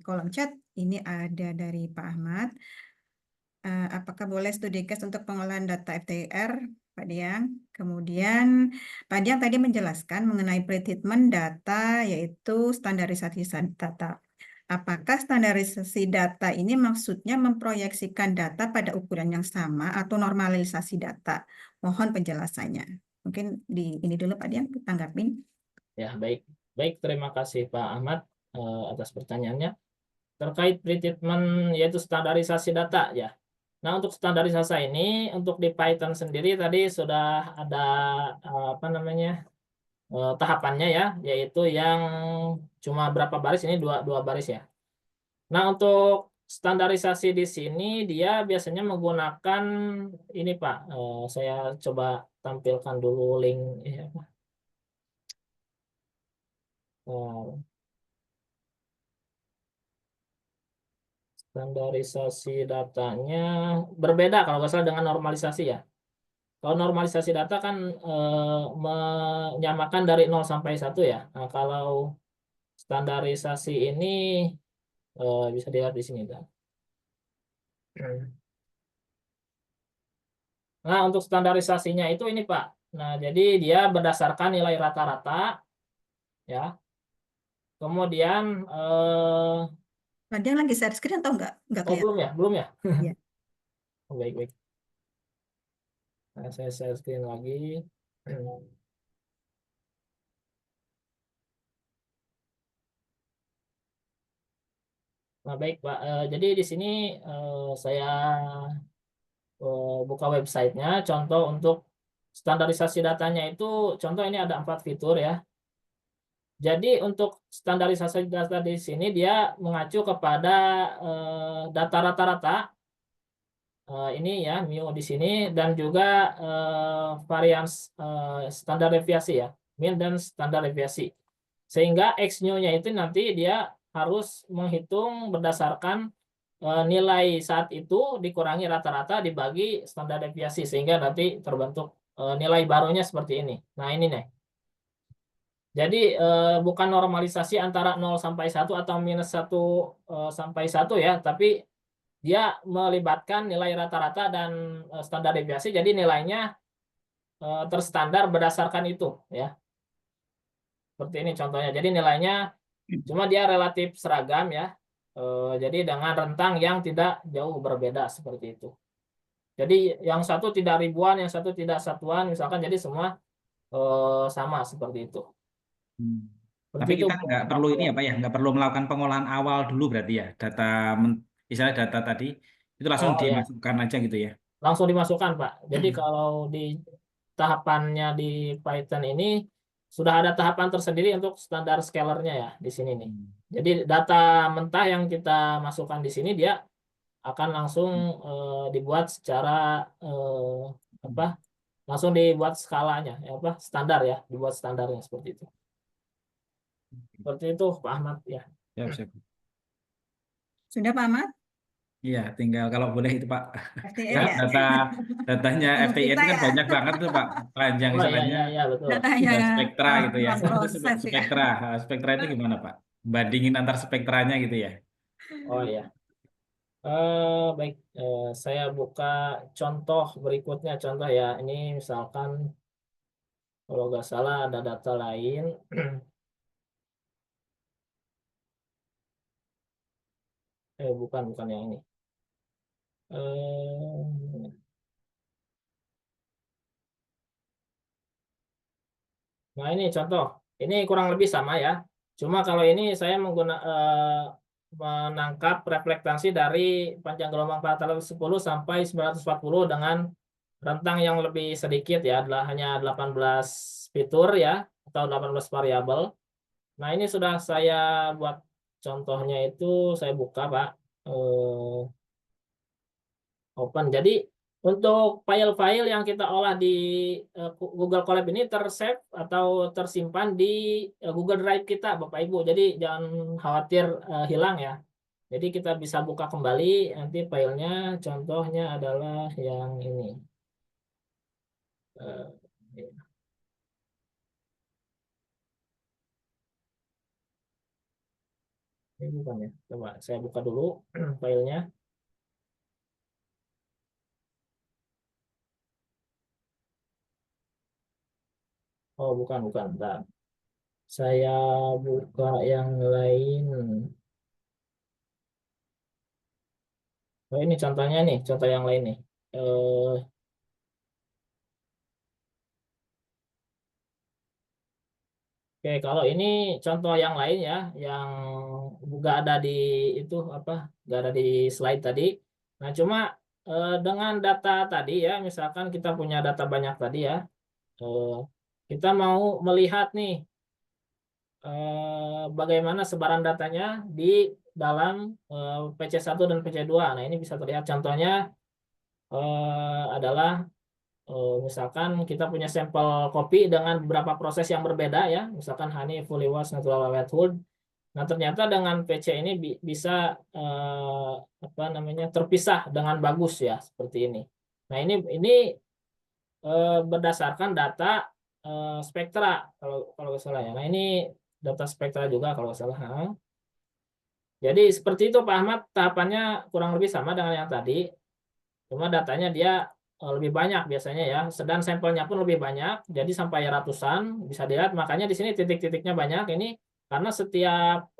kolom chat. Ini ada dari Pak Ahmad. Apakah boleh studi case untuk pengolahan data FTIR, Pak Diang? Kemudian Pak Diang tadi menjelaskan mengenai pretreatment data, yaitu standarisasi data. Apakah standarisasi data ini maksudnya memproyeksikan data pada ukuran yang sama atau normalisasi data? Mohon penjelasannya. Mungkin ini dulu Pak Diang, tanggapin. Ya, baik. Baik, terima kasih Pak Ahmad atas pertanyaannya. Terkait pretreatment yaitu standarisasi data ya. Nah, untuk standarisasi ini untuk di Python sendiri tadi sudah ada apa namanya? Tahapannya ya, yaitu yang cuma berapa baris ini dua baris ya. Nah, untuk standarisasi di sini dia biasanya menggunakan ini Pak. Saya coba tampilkan dulu link ya. Standarisasi datanya berbeda kalau nggak salah dengan normalisasi ya. Kalau normalisasi data kan menyamakan dari 0 sampai 1 ya. Nah, kalau standarisasi ini bisa dilihat di sini kan. Nah, untuk standarisasinya itu ini Pak. Nah, jadi dia berdasarkan nilai rata-rata ya. Kemudian Nah, dia lagi share screen atau enggak? Enggak oh kelihatan. belum ya. Iya. Oh, baik. Nah, saya share screen lagi. Nah, baik Pak. Jadi di sini saya buka websitenya. Contoh untuk standarisasi datanya itu, contoh ini ada 4 fitur ya. Jadi untuk standarisasi data di sini dia mengacu kepada data rata-rata ini ya mu di sini, dan juga varians standar deviasi ya, mean dan standar deviasi. Sehingga x new-nya itu nanti dia harus menghitung berdasarkan nilai saat itu dikurangi rata-rata dibagi standar deviasi, sehingga nanti terbentuk nilai barunya seperti ini. Nah, ini nih. Jadi bukan normalisasi antara 0 sampai 1 atau minus 1 sampai 1 ya, tapi dia melibatkan nilai rata-rata dan standar deviasi. Jadi nilainya terstandar berdasarkan itu ya. Seperti ini contohnya. Jadi nilainya cuma dia relatif seragam ya. Jadi dengan rentang yang tidak jauh berbeda seperti itu. Jadi yang satu tidak ribuan, yang satu tidak satuan misalkan, jadi semua sama seperti itu. Seperti Tapi itu. kita nggak perlu ini apa ya, nggak perlu melakukan pengolahan awal dulu berarti ya, misalnya data tadi itu langsung Oh ya, dimasukkan aja gitu ya. langsung dimasukkan Pak. Jadi kalau di tahapannya di Python ini sudah ada tahapan tersendiri untuk standar scalernya ya di sini nih. Jadi data mentah yang kita masukkan di sini dia akan langsung dibuat secara apa? Langsung dibuat skalanya ya, apa? Standar ya, dibuat standarnya seperti itu. Seperti itu Pak Ahmad ya. Siap. Sudah Pak Ahmad? Iya, tinggal kalau boleh itu Pak. FTN Ya, ya? datanya Tunggu FTI kita itu kan ya. banyak banget tuh Pak. Panjang Oh istilahnya iya betul. Datanya ada spektra gitu ya. ruang Itu proses ya. spektra. Spektra itu gimana Pak? Bandingin antar spektranya gitu ya. Oh iya. Baik, saya buka contoh berikutnya. Contoh ya, ini misalkan kalau nggak salah ada data lain. Bukan yang ini. Eh, Nah ini contoh. Ini kurang lebih sama ya. Cuma kalau ini saya menangkap reflektasi dari panjang gelombang paralel 10 sampai 940 dengan rentang yang lebih sedikit ya, adalah hanya 18 fitur ya, atau 18 variabel. Nah, ini sudah saya buat contohnya, itu saya buka, Pak. Open. Jadi, untuk file-file yang kita olah di Google Colab ini tersave atau tersimpan di Google Drive kita, Bapak Ibu. Jadi, jangan khawatir hilang ya. Jadi, kita bisa buka kembali, nanti filenya contohnya adalah yang ini. Ini bukan ya. Coba saya buka dulu filenya. Oh, bukan. Bentar. Saya buka yang lain. Oh, ini contohnya nih, contoh yang lain nih. Oke, kalau ini contoh yang lain ya, yang nggak ada di itu apa, nggak ada di slide tadi. Nah, cuma dengan data tadi ya, misalkan kita punya data banyak tadi ya, kita mau melihat nih bagaimana sebaran datanya di dalam PC1 dan PC2. Nah, ini bisa terlihat contohnya adalah misalkan kita punya sampel kopi dengan beberapa proses yang berbeda ya, misalkan honey, fully wash, natural wet hold. Nah, ternyata dengan PC ini bisa apa namanya, terpisah dengan bagus ya, seperti ini. Nah, ini berdasarkan data spektra kalau nggak salah ya. Nah, ini data spektra juga kalau nggak salah. Jadi seperti itu Pak Ahmad, tahapannya kurang lebih sama dengan yang tadi. Cuma datanya dia lebih banyak biasanya ya, dan sampelnya pun lebih banyak, jadi sampai ratusan bisa dilihat. Makanya di sini titik-titiknya banyak ini karena setiap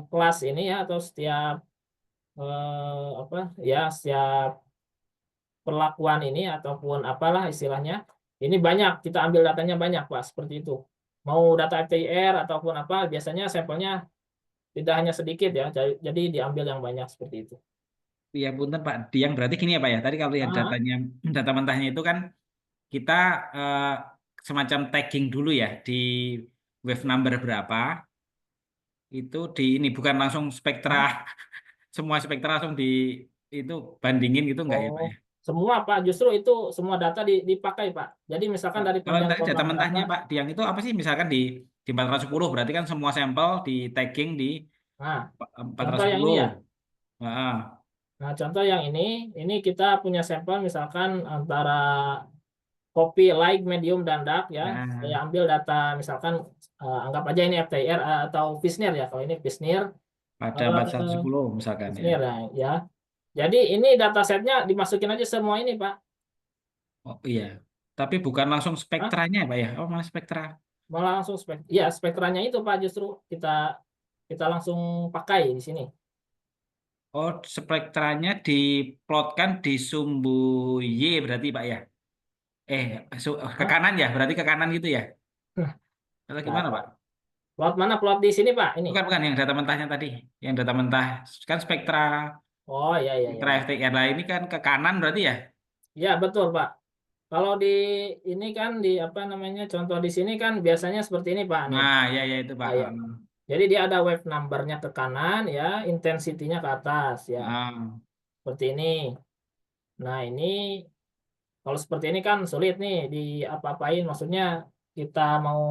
kelas ini ya, atau setiap apa ya, setiap perlakuan ini ataupun apalah istilahnya, ini banyak, kita ambil datanya banyak Pak, seperti itu. Mau data FTIR ataupun apa, biasanya sampelnya tidak hanya sedikit ya, jadi diambil yang banyak seperti itu. Iya, punten Pak Diang, berarti gini ya Pak ya. Tadi kalau lihat Ah, datanya, data mentahnya itu kan kita eh, semacam tagging dulu ya di wave number berapa. Itu di ini bukan langsung spektra, ah. semua spektra langsung di itu bandingin gitu enggak ya Pak Oh, ya? semua Pak, justru itu semua data dipakai Pak. Jadi misalkan dari Kalau panjang tadi data gelombang berapa, mentahnya Pak Diang itu apa sih? Misalkan di 410 berarti kan semua sampel di tagging di nah, contoh yang ini 410. ya. Heeh. Nah, contoh yang ini kita punya sampel misalkan antara kopi light, medium, dan dark ya. Saya Nah, ambil data misalkan anggap aja ini FTIR atau Fisner ya. Kalau ini Fisner, pada eh, 410 misalkan ya. Fisner ya. Jadi ini datasetnya dimasukin aja semua ini Pak. Oh iya. Tapi bukan langsung Hah? spektranya ya Pak ya? Oh malah spektra. Malah langsung ya spektranya itu Pak, justru kita kita langsung pakai di sini. Oh, spektranya diplotkan di sumbu Y berarti Pak ya? Eh, ke Hah? kanan ya? Berarti ke kanan gitu ya? Atau Nah, gimana Pak? plot mana, plot di sini Pak? Ini. Bukan, bukan yang data mentahnya tadi. Yang data mentah kan spektra, Oh iya iya iya. spektra FTR lah ini kan ke kanan berarti ya? Ya betul Pak. Kalau di ini kan di apa namanya, contoh di sini kan biasanya seperti ini Pak nih. Nah, ya ya itu Pak. Ah, ya. Jadi dia ada wave numbernya ke kanan ya, intensity-nya ke atas ya. Ah, Seperti ini. Nah, ini kalau seperti ini kan sulit nih di apa-apain, maksudnya kita mau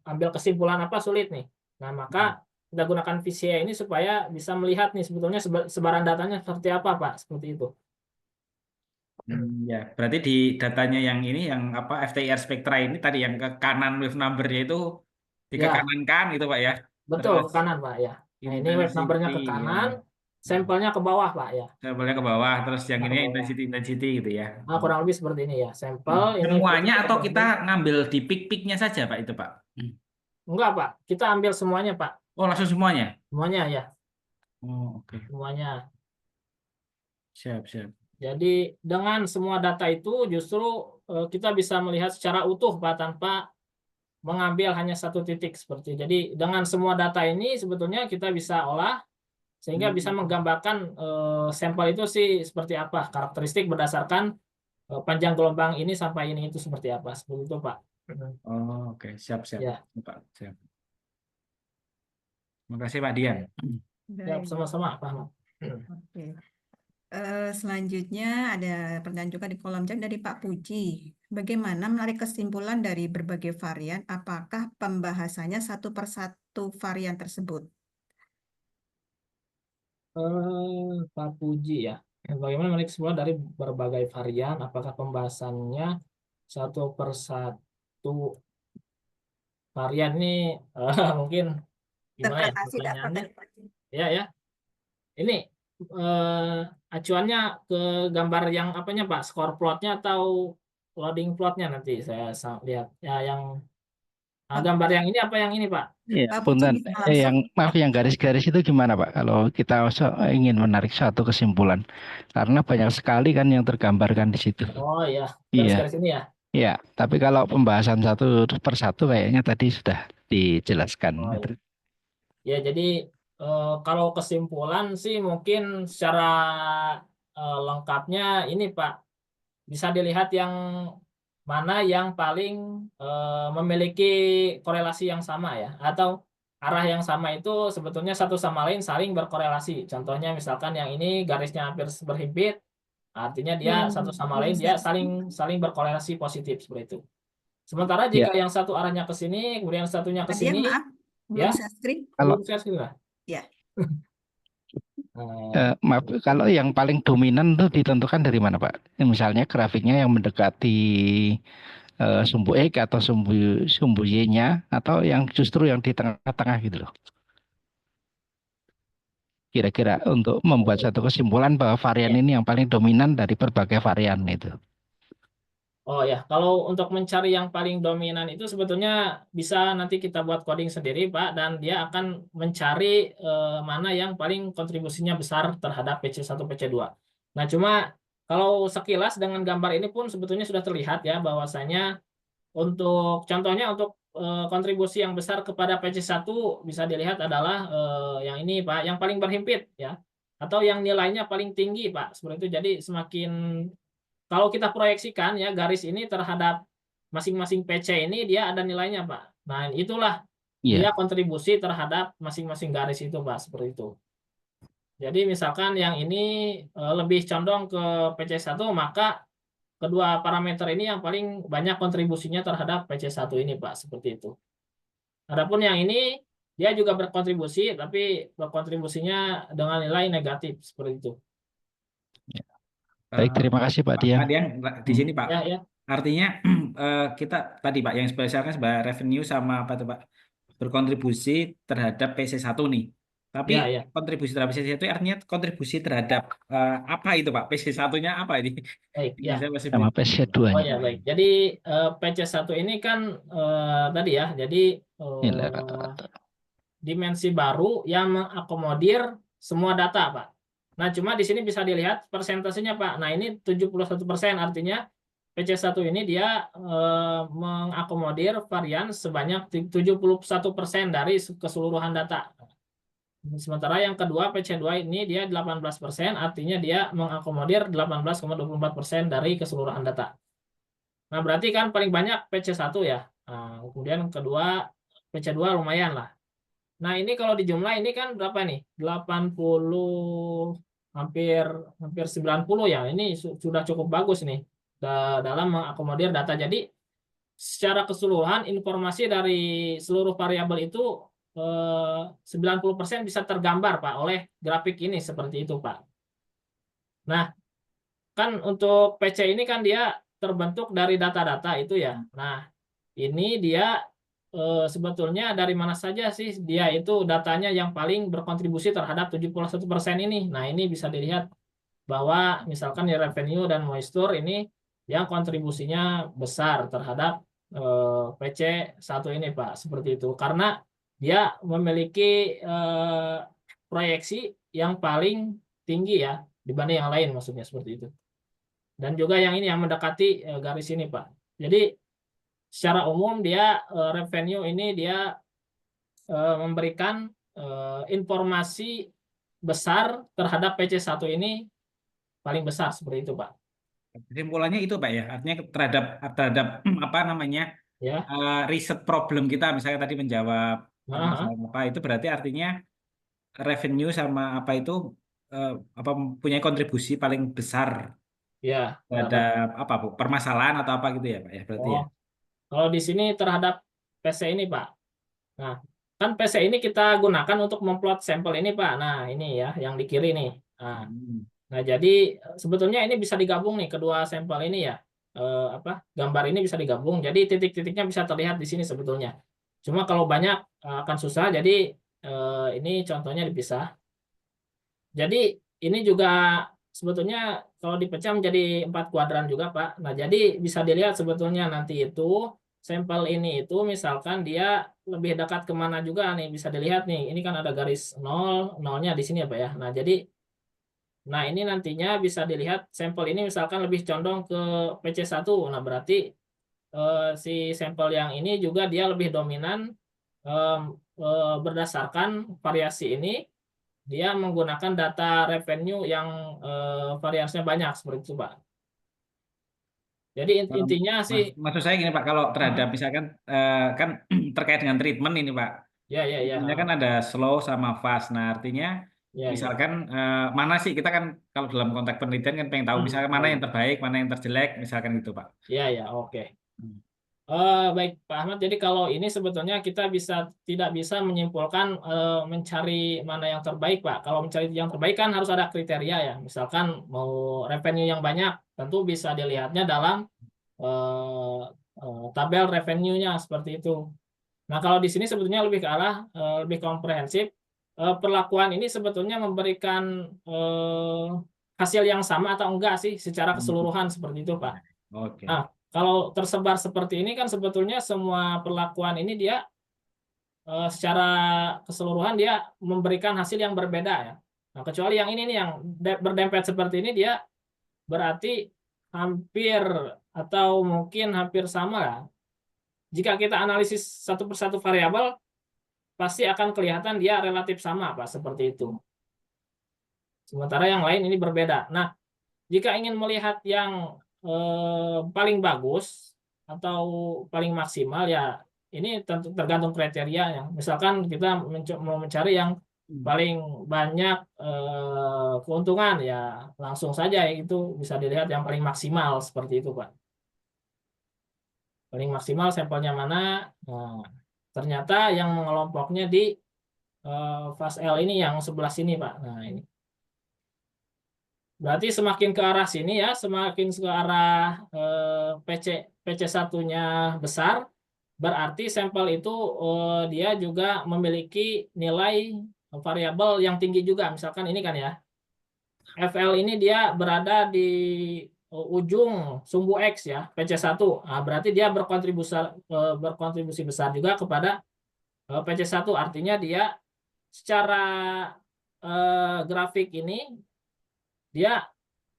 ambil kesimpulan apa sulit nih. Nah, maka kita gunakan VCA ini supaya bisa melihat nih sebetulnya sebaran datanya seperti apa Pak, seperti itu. ya, berarti di datanya yang ini yang apa FTIR spektra ini tadi yang ke kanan wave numbernya itu di ke Ya, kanan kan itu Pak ya? betul Terus ke kanan Pak ya. Nah, ini wave numbernya intensity ke ya. kanan, Hmm. sampelnya ke bawah Pak ya. Sampelnya ke bawah, terus yang Nah, ke ini bawah. intensity intensity gitu ya. Nah, kurang lebih seperti ini ya. Sampel ini Semuanya posisi atau kita tertentu. ngambil di peak-peaknya saja Pak itu Pak? Enggak Pak, kita ambil semuanya Pak. Oh langsung semuanya? Semuanya ya, Oh oke. semuanya. Siap siap. Jadi dengan semua data itu justru kita bisa melihat secara utuh Pak, tanpa mengambil hanya satu titik seperti. Jadi dengan semua data ini sebetulnya kita bisa olah sehingga bisa Hmm. menggambarkan sampel itu sih seperti apa, karakteristik berdasarkan panjang gelombang ini sampai ini itu seperti apa. Seperti itu Pak. Oh oke siap siap Ya, Pak siap. Terima kasih Pak Dian. siap, Baik, sama-sama Pak Ahmad. oke. Selanjutnya ada pertanyaan juga di kolom chat dari Pak Puji. Bagaimana menarik kesimpulan dari berbagai varian? Apakah pembahasannya satu persatu varian tersebut? Pak Puji ya. Bagaimana menarik semua dari berbagai varian? Apakah pembahasannya satu persatu varian ini mungkin gimana ya Interpretasi data pertanyaannya? tadi, Pak. Ya ya. Ini acuannya ke gambar yang apanya Pak? Score plotnya atau loading plotnya nanti saya lihat. Ya yang Pak gambar Puji, yang ini apa yang ini Pak? Iya, Pak Puji punten. bisa langsung. Yang maaf yang garis-garis itu gimana Pak? Kalau kita ingin menarik suatu kesimpulan, karena banyak sekali kan yang tergambarkan di situ. Oh ya, Iya, garis-garis ini ya. iya. Tapi kalau pembahasan satu persatu kayaknya tadi sudah dijelaskan. Oh ya. Ya, jadi kalau kesimpulan sih mungkin secara lengkapnya ini Pak, bisa dilihat yang mana yang paling memiliki korelasi yang sama ya, atau arah yang sama itu sebetulnya satu sama lain saling berkorelasi. Contohnya misalkan yang ini garisnya hampir berhimpit, artinya dia satu sama lain Belum dia share saling screen. saling berkorelasi positif seperti itu. Sementara Ya, jika yang satu arahnya ke sini, kemudian yang satunya ke Pak Dian, sini, maaf, ya belum share screen. kalau belum saya sudah. Ya, maaf, kalau yang paling dominan itu ditentukan dari mana Pak? Misalnya grafiknya yang mendekati sumbu X atau sumbu Y-nya, atau yang justru yang di tengah-tengah gitu loh. Kira-kira untuk membuat satu kesimpulan bahwa varian ini yang paling dominan dari berbagai varian itu. Oh ya, kalau untuk mencari yang paling dominan itu sebetulnya bisa nanti kita buat coding sendiri, Pak, dan dia akan mencari mana yang paling kontribusinya besar terhadap PC1, PC2. Nah, cuma kalau sekilas dengan gambar ini pun sebetulnya sudah terlihat ya bahwasanya untuk contohnya untuk kontribusi yang besar kepada PC1 bisa dilihat adalah yang ini, Pak, yang paling berhimpit ya, atau yang nilainya paling tinggi, Pak, seperti itu. Jadi semakin kalau kita proyeksikan ya garis ini terhadap masing-masing PC ini dia ada nilainya, Pak. Nah, itulah dia Iya. kontribusi terhadap masing-masing garis itu, Pak, seperti itu. Jadi misalkan yang ini lebih condong ke PC1, maka kedua parameter ini yang paling banyak kontribusinya terhadap PC1 ini, Pak, seperti itu. Adapun yang ini dia juga berkontribusi tapi berkontribusinya dengan nilai negatif seperti itu. Baik, terima kasih Pak Dian. Pak Dian, di sini Pak. Ya, ya. Artinya kita tadi Pak yang spesialkan sebagai revenue sama apa tuh Pak berkontribusi terhadap PC1 nih. Tapi Ya, ya. kontribusi terhadap PC1 artinya kontribusi terhadap apa itu Pak? PC1-nya apa ini? Baik, ya. Saya masih Sama belum. PC2 Oh nya. ya, baik. Jadi PC1 ini kan tadi ya, jadi Nilai rata-rata. dimensi baru yang mengakomodir semua data, Pak. Nah, cuma di sini bisa dilihat persentasenya, Pak. Nah, ini 71%, artinya PC1 ini dia mengakomodir varian sebanyak 71% dari keseluruhan data. Sementara yang kedua PC2 ini dia 18%, artinya dia mengakomodir 18,24% dari keseluruhan data. Nah, berarti kan paling banyak PC1 ya. Nah, kemudian kedua PC2 lumayan lah. Nah, ini kalau dijumlah ini kan berapa nih? 80 hampir 90 ya. Ini sudah cukup bagus nih dalam mengakomodir data. Jadi secara keseluruhan informasi dari seluruh variabel itu 90% bisa tergambar, Pak, oleh grafik ini seperti itu, Pak. Nah, kan untuk PC ini kan dia terbentuk dari data-data itu ya. Nah, ini dia sebetulnya dari mana saja sih dia itu datanya yang paling berkontribusi terhadap 71% ini. Nah, ini bisa dilihat bahwa misalkan di revenue dan moisture ini yang kontribusinya besar terhadap PC1 ini, Pak, seperti itu. Karena dia memiliki proyeksi yang paling tinggi ya dibanding yang lain, maksudnya seperti itu. Dan juga yang ini yang mendekati garis ini, Pak. Jadi secara umum dia revenue ini dia memberikan informasi besar terhadap PC1 ini paling besar seperti itu, Pak. Kesimpulannya itu Pak ya, artinya terhadap apa namanya Ya. riset problem kita, misalnya tadi menjawab Nah, permasalahan apa itu berarti artinya revenue sama apa itu apa punya kontribusi paling besar ya, terhadap. terhadap apa Bu, permasalahan atau apa gitu ya Pak ya berarti ya. Oh, kalau di sini terhadap PC ini, Pak. Nah, kan PC ini kita gunakan untuk memplot sampel ini, Pak. Nah, ini ya yang di kiri nih. Nah, Hmm. jadi sebetulnya ini bisa digabung nih kedua sampel ini ya. Gambar ini bisa digabung. Jadi titik-titiknya bisa terlihat di sini sebetulnya. Cuma kalau banyak akan susah. Jadi ini contohnya dipisah. Jadi ini juga sebetulnya kalau dipecah menjadi 4 kuadran juga, Pak. Nah, jadi bisa dilihat sebetulnya nanti itu sampel ini itu misalkan dia lebih dekat kemana juga nih bisa dilihat nih. Ini kan ada garis 0, 0-nya di sini ya, Pak ya. Nah, ini nantinya bisa dilihat sampel ini misalkan lebih condong ke PC1. Nah, berarti si sampel yang ini juga dia lebih dominan berdasarkan variasi ini. Dia menggunakan data revenue yang variasinya banyak seperti itu, Pak. Jadi intinya sih, Maksud saya gini Pak, kalau terhadap misalkan kan terkait dengan treatment ini Pak, ya. treatmentnya kan ada slow sama fast. Nah artinya Ya. misalkan mana sih kita kan kalau dalam konteks penelitian kan pengen tahu misalkan mana yang terbaik, mana yang terjelek, misalkan gitu Pak. Ya, oke. Baik Pak Ahmad, jadi kalau ini sebetulnya kita tidak bisa menyimpulkan mencari mana yang terbaik, Pak. Kalau mencari yang terbaik kan harus ada kriteria ya. Misalkan mau revenue yang banyak, tentu bisa dilihatnya dalam tabel revenue-nya seperti itu. Nah, kalau di sini sebetulnya lebih ke arah lebih komprehensif. Perlakuan ini sebetulnya memberikan hasil yang sama atau enggak sih secara keseluruhan seperti itu, Pak. Oke. Nah, kalau tersebar seperti ini kan sebetulnya semua perlakuan ini dia secara keseluruhan dia memberikan hasil yang berbeda ya. Nah, kecuali yang ini nih yang berdempet seperti ini dia berarti hampir atau mungkin hampir sama ya. Jika kita analisis satu persatu variabel pasti akan kelihatan dia relatif sama Pak, seperti itu. Sementara yang lain ini berbeda. Nah, jika ingin melihat yang paling bagus atau paling maksimal ya ini tentu tergantung kriterianya. Misalkan kita mau mencari yang paling banyak keuntungan ya langsung saja itu bisa dilihat yang paling maksimal seperti itu Pak. Paling maksimal sampelnya mana? Nah, ternyata yang mengelompoknya di fase L ini yang sebelah sini Pak. Nah ini. Berarti semakin ke arah sini ya, semakin ke arah PC1-nya besar, berarti sampel itu dia juga memiliki nilai variabel yang tinggi juga. Misalkan ini kan ya, FL ini dia berada di ujung sumbu X ya, PC1. Nah, berarti dia berkontribusi besar juga kepada PC1. Artinya dia secara grafik ini dia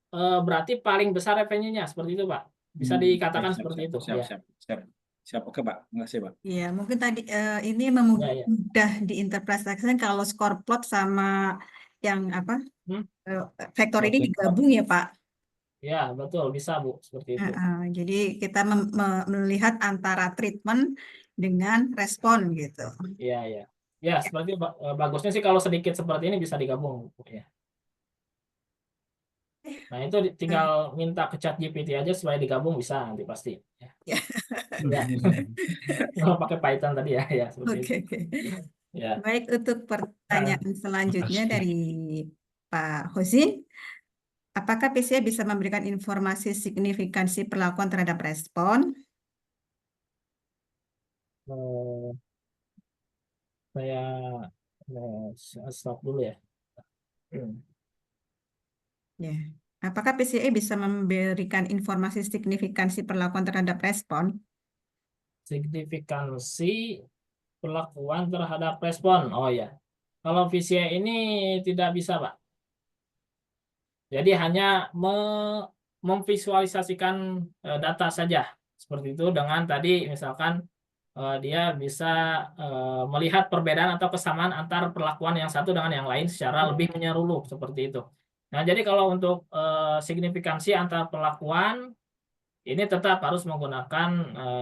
berarti paling besar revenue-nya seperti itu Pak. Bisa dikatakan seperti itu. Siap. Oke Pak, makasih Pak. Iya, mungkin tadi ini Ya. mudah diinterpretasikan kalau skor plot sama yang apa vektor ini digabung ya Pak. Ya betul, bisa Bu seperti itu. Jadi kita melihat antara treatment dengan respon gitu. Iya. Ya seperti bagusnya sih kalau sedikit seperti ini bisa digabung Bu ya. Nah itu tinggal minta ke ChatGPT aja supaya digabung bisa nanti pasti. Ya. Kalau pakai Python tadi ya seperti itu. Oke. Ya. Baik, untuk pertanyaan selanjutnya dari Pak Husin, apakah PCA bisa memberikan informasi signifikansi perlakuan terhadap respon? Saya stop dulu ya. Ya. Apakah PCA bisa memberikan informasi signifikansi perlakuan terhadap respon? Signifikansi perlakuan terhadap respon. Oh ya. Kalau PCA ini tidak bisa, Pak. Jadi hanya memvisualisasikan data saja. Seperti itu dengan tadi misalkan dia bisa melihat perbedaan atau kesamaan antar perlakuan yang satu dengan yang lain secara lebih menyeluruh seperti itu. Nah, jadi kalau untuk signifikansi antar perlakuan ini tetap harus menggunakan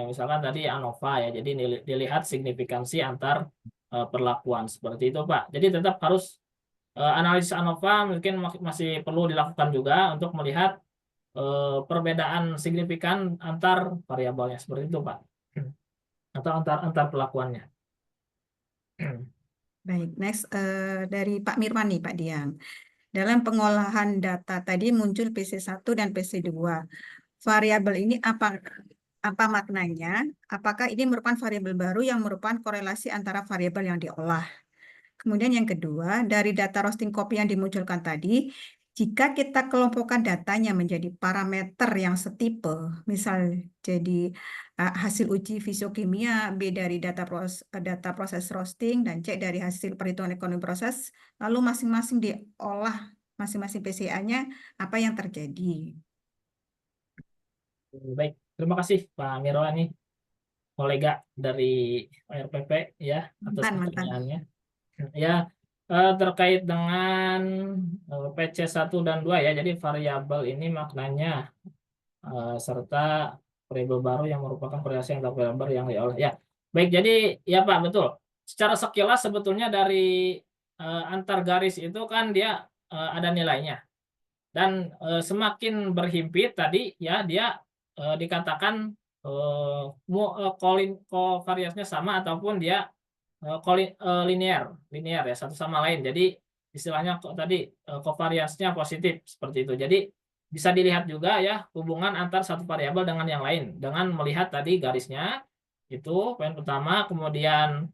misalkan tadi ANOVA ya. Jadi dilihat signifikansi antar perlakuan seperti itu, Pak. Jadi tetap harus analisis ANOVA mungkin masih perlu dilakukan juga untuk melihat perbedaan signifikan antar variabelnya seperti itu, Pak. Atau antar perlakuannya. Baik, next dari Pak Mirwan nih, Pak Diang. Dalam pengolahan data tadi muncul PC1 dan PC2. Variabel ini apa maknanya? Apakah ini merupakan variabel baru yang merupakan korelasi antara variabel yang diolah? Kemudian yang kedua, dari data roasting copy yang dimunculkan tadi, jika kita kelompokkan datanya menjadi parameter yang setipe, misal jadi hasil uji fisiokimia, B dari data proses roasting, dan C dari hasil perhitungan ekonomi proses, lalu masing-masing diolah masing-masing PCA-nya, apa yang terjadi? Baik, terima kasih Pak Mirwan nih, kolega dari RPP ya atas pertanyaannya. Ya, terkait dengan PC1 dan 2 ya, jadi variabel ini maknanya serta variabel baru yang merupakan korelasi antar variabel yang diolah. Ya, baik, jadi ya Pak, betul. Secara sekilas sebetulnya dari antar garis itu kan dia ada nilainya. Dan semakin berhimpit tadi ya dia dikatakan covariance-nya sama ataupun dia linear ya satu sama lain. Jadi istilahnya tadi covariance-nya positif seperti itu. Jadi bisa dilihat juga ya hubungan antar satu variabel dengan yang lain dengan melihat tadi garisnya itu poin pertama. Kemudian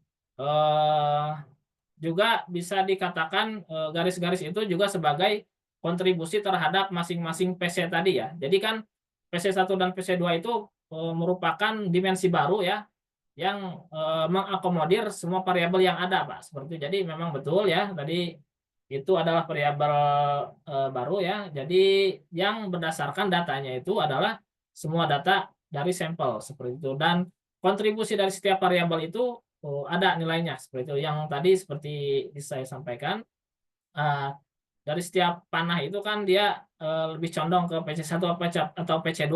juga bisa dikatakan garis-garis itu juga sebagai kontribusi terhadap masing-masing PC tadi ya. Jadi kan PC1 dan PC2 itu merupakan dimensi baru ya, yang mengakomodir semua variabel yang ada, Pak. Seperti itu. Jadi memang betul ya, tadi itu adalah variabel baru ya. Jadi yang berdasarkan datanya itu adalah semua data dari sampel seperti itu, dan kontribusi dari setiap variabel itu ada nilainya seperti itu. Yang tadi seperti saya sampaikan, dari setiap panah itu kan dia lebih condong ke PC1 atau PC2,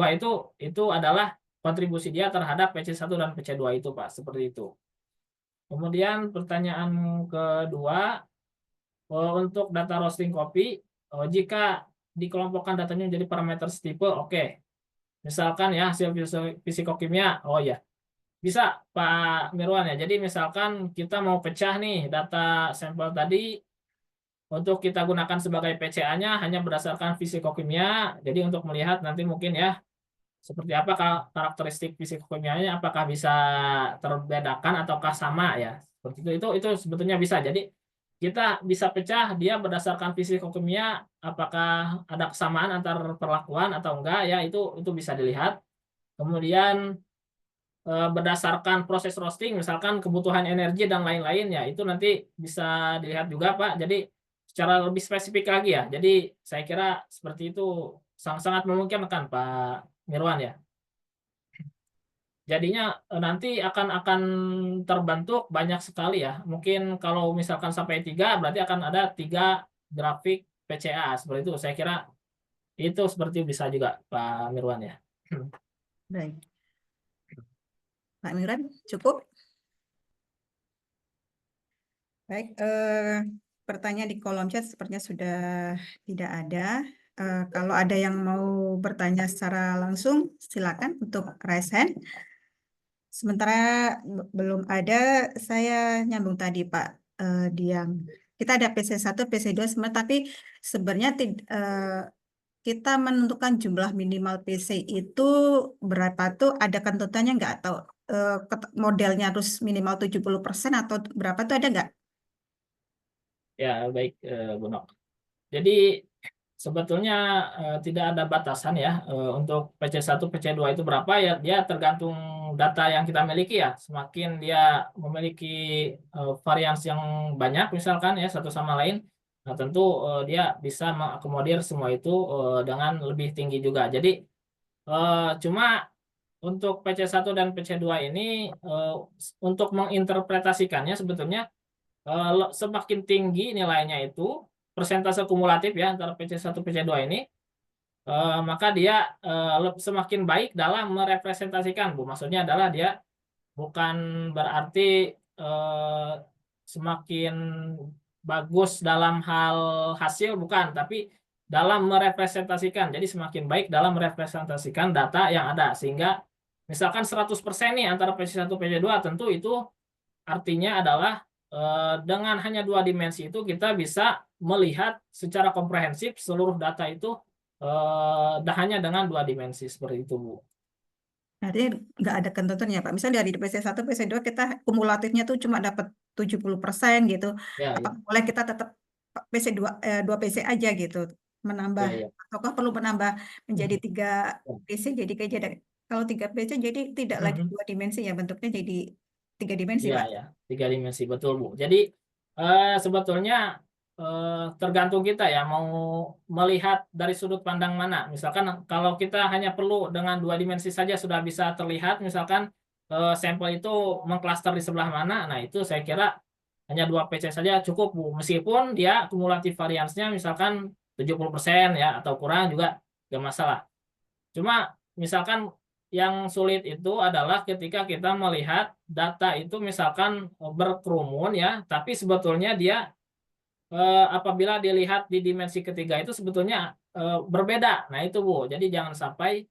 itu adalah kontribusi dia terhadap PC1 dan PC2 itu, Pak, seperti itu. Kemudian pertanyaan kedua, untuk data roasting kopi, jika dikelompokkan datanya menjadi parameter tipe, oke. Misalkan ya hasil fisikokimia, oh ya, bisa Pak Mirwan ya. Jadi misalkan kita mau pecah nih data sampel tadi, untuk kita gunakan sebagai PCA-nya hanya berdasarkan fisikokimia. Jadi untuk melihat nanti mungkin ya, seperti apa karakteristik fisikokimianya, apakah bisa terbedakan ataukah sama ya. Seperti itu sebetulnya bisa. Jadi kita bisa pecah dia berdasarkan fisikokimia, apakah ada kesamaan antar perlakuan atau enggak ya, itu bisa dilihat. Kemudian berdasarkan proses roasting, misalkan kebutuhan energi dan lain-lain ya, itu nanti bisa dilihat juga, Pak. Jadi secara lebih spesifik lagi ya. Jadi saya kira seperti itu sangat-sangat memungkinkan, Pak Mirwan ya. Jadinya nanti akan terbentuk banyak sekali ya. Mungkin kalau misalkan sampai 3, berarti akan ada 3 grafik PCA seperti itu. Saya kira itu seperti bisa juga, Pak Mirwan ya. Baik. Pak Mirwan, cukup? Baik, pertanyaan di kolom chat sepertinya sudah tidak ada. Kalau ada yang mau bertanya secara langsung, silakan untuk raise hand. Sementara belum ada, saya nyambung tadi Pak Diang. Kita ada PC1, PC2, tapi sebenarnya kita menentukan jumlah minimal PC itu berapa tuh ada kentutannya nggak? Atau modelnya harus minimal 70% atau berapa tuh ada nggak? Ya, baik, Bu Nok. Jadi sebetulnya tidak ada batasan ya untuk PC1, PC2 itu berapa ya, dia tergantung data yang kita miliki ya. Semakin dia memiliki varians yang banyak misalkan ya satu sama lain, nah tentu dia bisa mengakomodir semua itu dengan lebih tinggi juga. Jadi cuma untuk PC1 dan PC2 ini untuk menginterpretasikannya sebetulnya semakin tinggi nilainya itu persentase kumulatif ya antara PC1 PC2 ini, maka dia semakin baik dalam merepresentasikan, Bu. Maksudnya adalah dia bukan berarti semakin bagus dalam hal hasil, bukan, tapi dalam merepresentasikan. Jadi semakin baik dalam merepresentasikan data yang ada, sehingga misalkan 100% nih antara PC1 PC2, tentu itu artinya adalah dengan hanya 2 dimensi itu kita bisa melihat secara komprehensif seluruh data itu hanya dengan 2 dimensi seperti itu, Bu. Artinya nggak ada kentutannya Pak. Misalnya dari PC1, PC2 kita kumulatifnya tuh cuma dapat 70% gitu. Ya, Apa boleh kita tetap PC2 2 PC aja gitu menambah, ya. ataukah perlu menambah menjadi 3 PC, jadi kayak kalau 3 PC jadi tidak lagi 2 dimensi ya, bentuknya jadi 3 dimensi Iya, Pak. ya, 3 dimensi, betul, Bu. Jadi sebetulnya tergantung kita ya mau melihat dari sudut pandang mana. Misalkan kalau kita hanya perlu dengan 2 dimensi saja sudah bisa terlihat, misalkan sampel itu mengklaster di sebelah mana, nah itu saya kira hanya 2 PC saja cukup, Bu. Meskipun dia kumulatif variansnya misalkan 70% ya atau kurang juga nggak masalah. Cuma misalkan yang sulit itu adalah ketika kita melihat data itu misalkan berkerumun ya, tapi sebetulnya dia apabila dilihat di dimensi ketiga itu sebetulnya berbeda. Nah itu, Bu. Jadi jangan sampai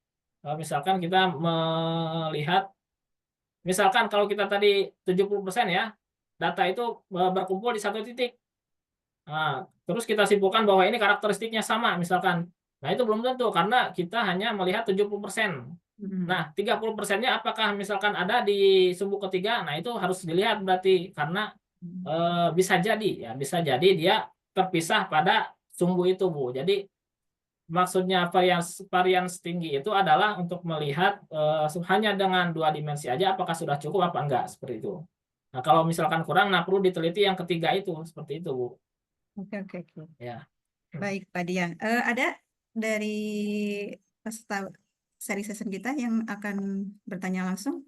misalkan kita melihat, misalkan kalau kita tadi 70% ya, data itu berkumpul di satu titik. Nah, terus kita simpulkan bahwa ini karakteristiknya sama misalkan. Nah itu belum tentu karena kita hanya melihat 70%. Nah, 30%-nya apakah misalkan ada di sumbu ketiga? Nah, itu harus dilihat berarti karena bisa jadi ya, bisa jadi dia terpisah pada sumbu itu, Bu. Jadi maksudnya varians tinggi itu adalah untuk melihat hanya dengan 2 dimensi aja apakah sudah cukup apa enggak seperti itu. Nah, kalau misalkan kurang, nah perlu diteliti yang ketiga itu seperti itu, Bu. Oke, oke, oke. Ya. Baik, Pak Dian. Ada dari peserta seri session kita yang akan bertanya langsung?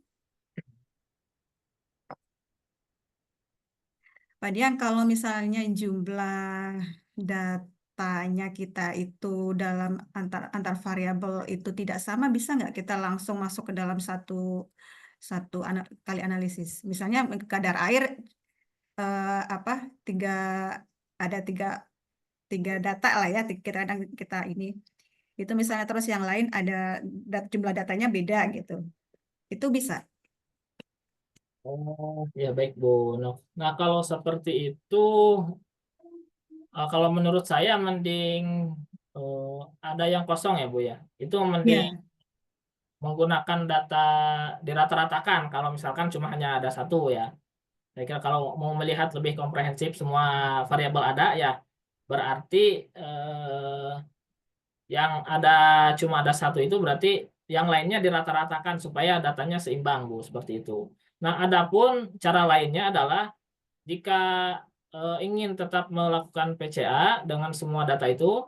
Pak Dian, kalau misalnya jumlah datanya kita itu dalam antar variabel itu tidak sama, bisa nggak kita langsung masuk ke dalam satu kali analisis? Misalnya kadar air ada tiga data lah ya kita ini. Itu misalnya terus yang lain ada jumlah datanya beda gitu. Itu bisa. Oh, ya baik, Bu. Nah, kalau seperti itu, kalau menurut saya mending ada yang kosong ya, Bu ya. Itu mending Ya. menggunakan data dirata-ratakan kalau misalkan cuma hanya ada satu ya. Saya kira kalau mau melihat lebih komprehensif semua variabel ada ya, berarti yang cuma ada satu itu berarti yang lainnya dirata-ratakan supaya datanya seimbang, Bu, seperti itu. Nah, adapun cara lainnya adalah jika ingin tetap melakukan PCA dengan semua data itu,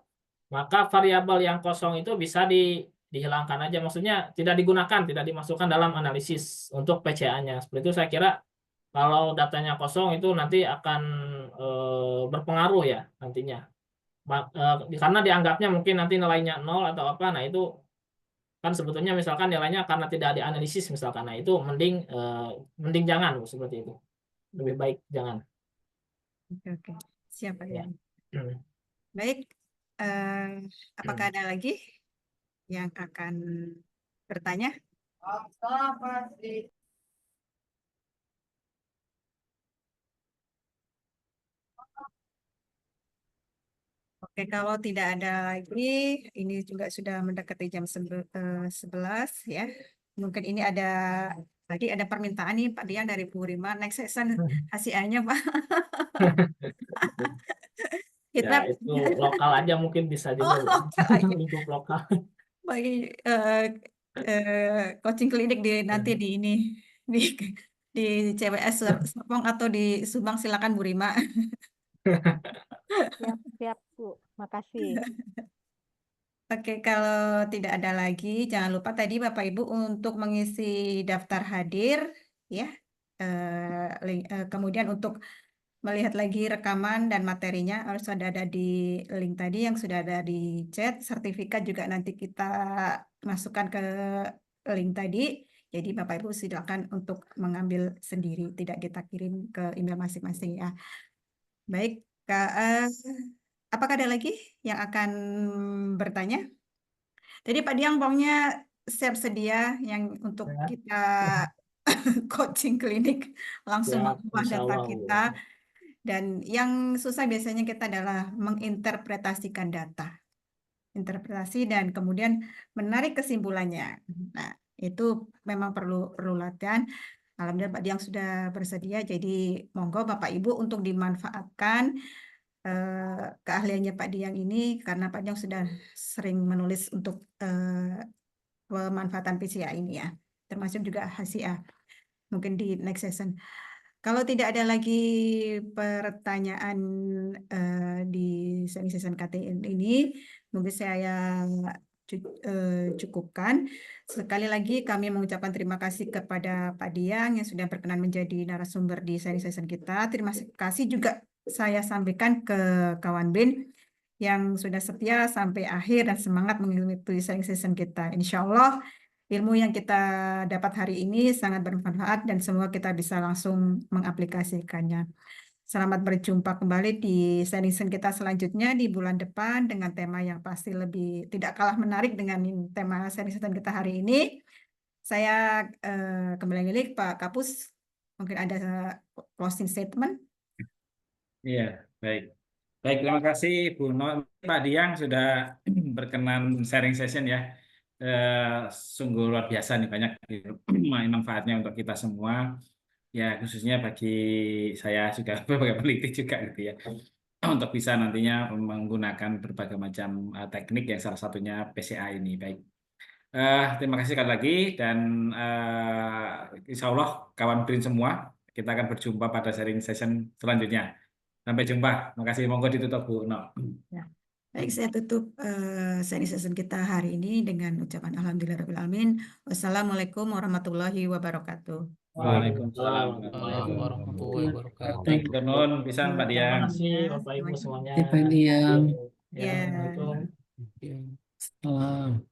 maka variabel yang kosong itu bisa dihilangkan aja. Maksudnya tidak digunakan, tidak dimasukkan dalam analisis untuk PCA-nya. Seperti itu saya kira kalau datanya kosong itu nanti akan berpengaruh ya nantinya. Karena dianggapnya mungkin nanti nilainya 0 atau apa, nah itu kan sebetulnya misalkan nilainya karena tidak dianalisis misalkan, nah itu mending jangan seperti itu. Lebih baik jangan. Oke, oke. Siap, Pak Ya. Dian. Baik, apakah ada lagi yang akan bertanya? Oke, kalau tidak ada lagi, ini juga sudah mendekati jam 11 ya. Mungkin ini tadi ada permintaan nih Pak Dian dari Bu Rima, next session HCA-nya Pak. Ya, Kita itu lokal aja mungkin bisa juga, Bu. Lingkup lokal. bagi coaching klinik nanti di ini di di CWS Serpong atau di Subang, silakan Bu Rima. Siap, siap, Bu. Makasih. Oke, kalau tidak ada lagi, jangan lupa tadi Bapak Ibu untuk mengisi daftar hadir, ya. Kemudian untuk melihat lagi rekaman dan materinya harus ada di link tadi yang sudah ada di chat. Sertifikat juga nanti kita masukkan ke link tadi. Jadi Bapak Ibu silakan untuk mengambil sendiri, tidak kita kirim ke email masing-masing ya. Baik, Kak, apakah ada lagi yang akan bertanya? Jadi Pak Diang pokoknya siap sedia yang untuk Ya. kita coaching klinik langsung Siap, mengolah insya data Allah, Bu. kita. Dan yang susah biasanya kita adalah menginterpretasikan data. Interpretasi dan kemudian menarik kesimpulannya. Nah, itu memang perlu latihan. Alhamdulillah Pak Diang sudah bersedia, jadi monggo Bapak Ibu untuk dimanfaatkan keahliannya Pak Diang ini karena Pak Diang sudah sering menulis untuk pemanfaatan PCA ini ya, termasuk juga HCA. Mungkin di next session. Kalau tidak ada lagi pertanyaan di session KTN ini, mungkin saya cukupkan. Sekali lagi kami mengucapkan terima kasih kepada Pak Diang yang sudah berkenan menjadi narasumber di session kita. Terima kasih juga saya sampaikan ke kawan Ben yang sudah setia sampai akhir dan semangat mengikuti session kita. Insya Allah ilmu yang kita dapat hari ini sangat bermanfaat dan semua kita bisa langsung mengaplikasikannya. Selamat berjumpa kembali di session kita selanjutnya di bulan depan dengan tema yang pasti lebih tidak kalah menarik dengan tema session kita hari ini. Saya kembali lagi Pak Kapus, mungkin ada closing statement. Iya, baik. Baik, terima kasih Bu No. Pak Diang sudah berkenan sharing session ya. Sungguh luar biasa nih, banyak manfaatnya untuk kita semua. Ya, khususnya bagi saya juga sebagai peneliti juga gitu ya. untuk bisa nantinya menggunakan berbagai macam teknik yang salah satunya PCA ini. Baik. Terima kasih sekali lagi dan insya Allah kawan BRIN semua kita akan berjumpa pada sharing session selanjutnya. Sampai jumpa. Terima kasih. Monggo ditutup Bu No. Ya. Baik, saya tutup sharing session kita hari ini dengan ucapan Alhamdulillahirrahmanirrahim. Wassalamualaikum warahmatullahi wabarakatuh. Waalaikumsalam Warahmatullahi wabarakatuh. Baik, Donon, pisan Pak Terima Dian. kasih Bapak Ibu semuanya. Pak Dian. Ya, Assalamualaikum. Salam.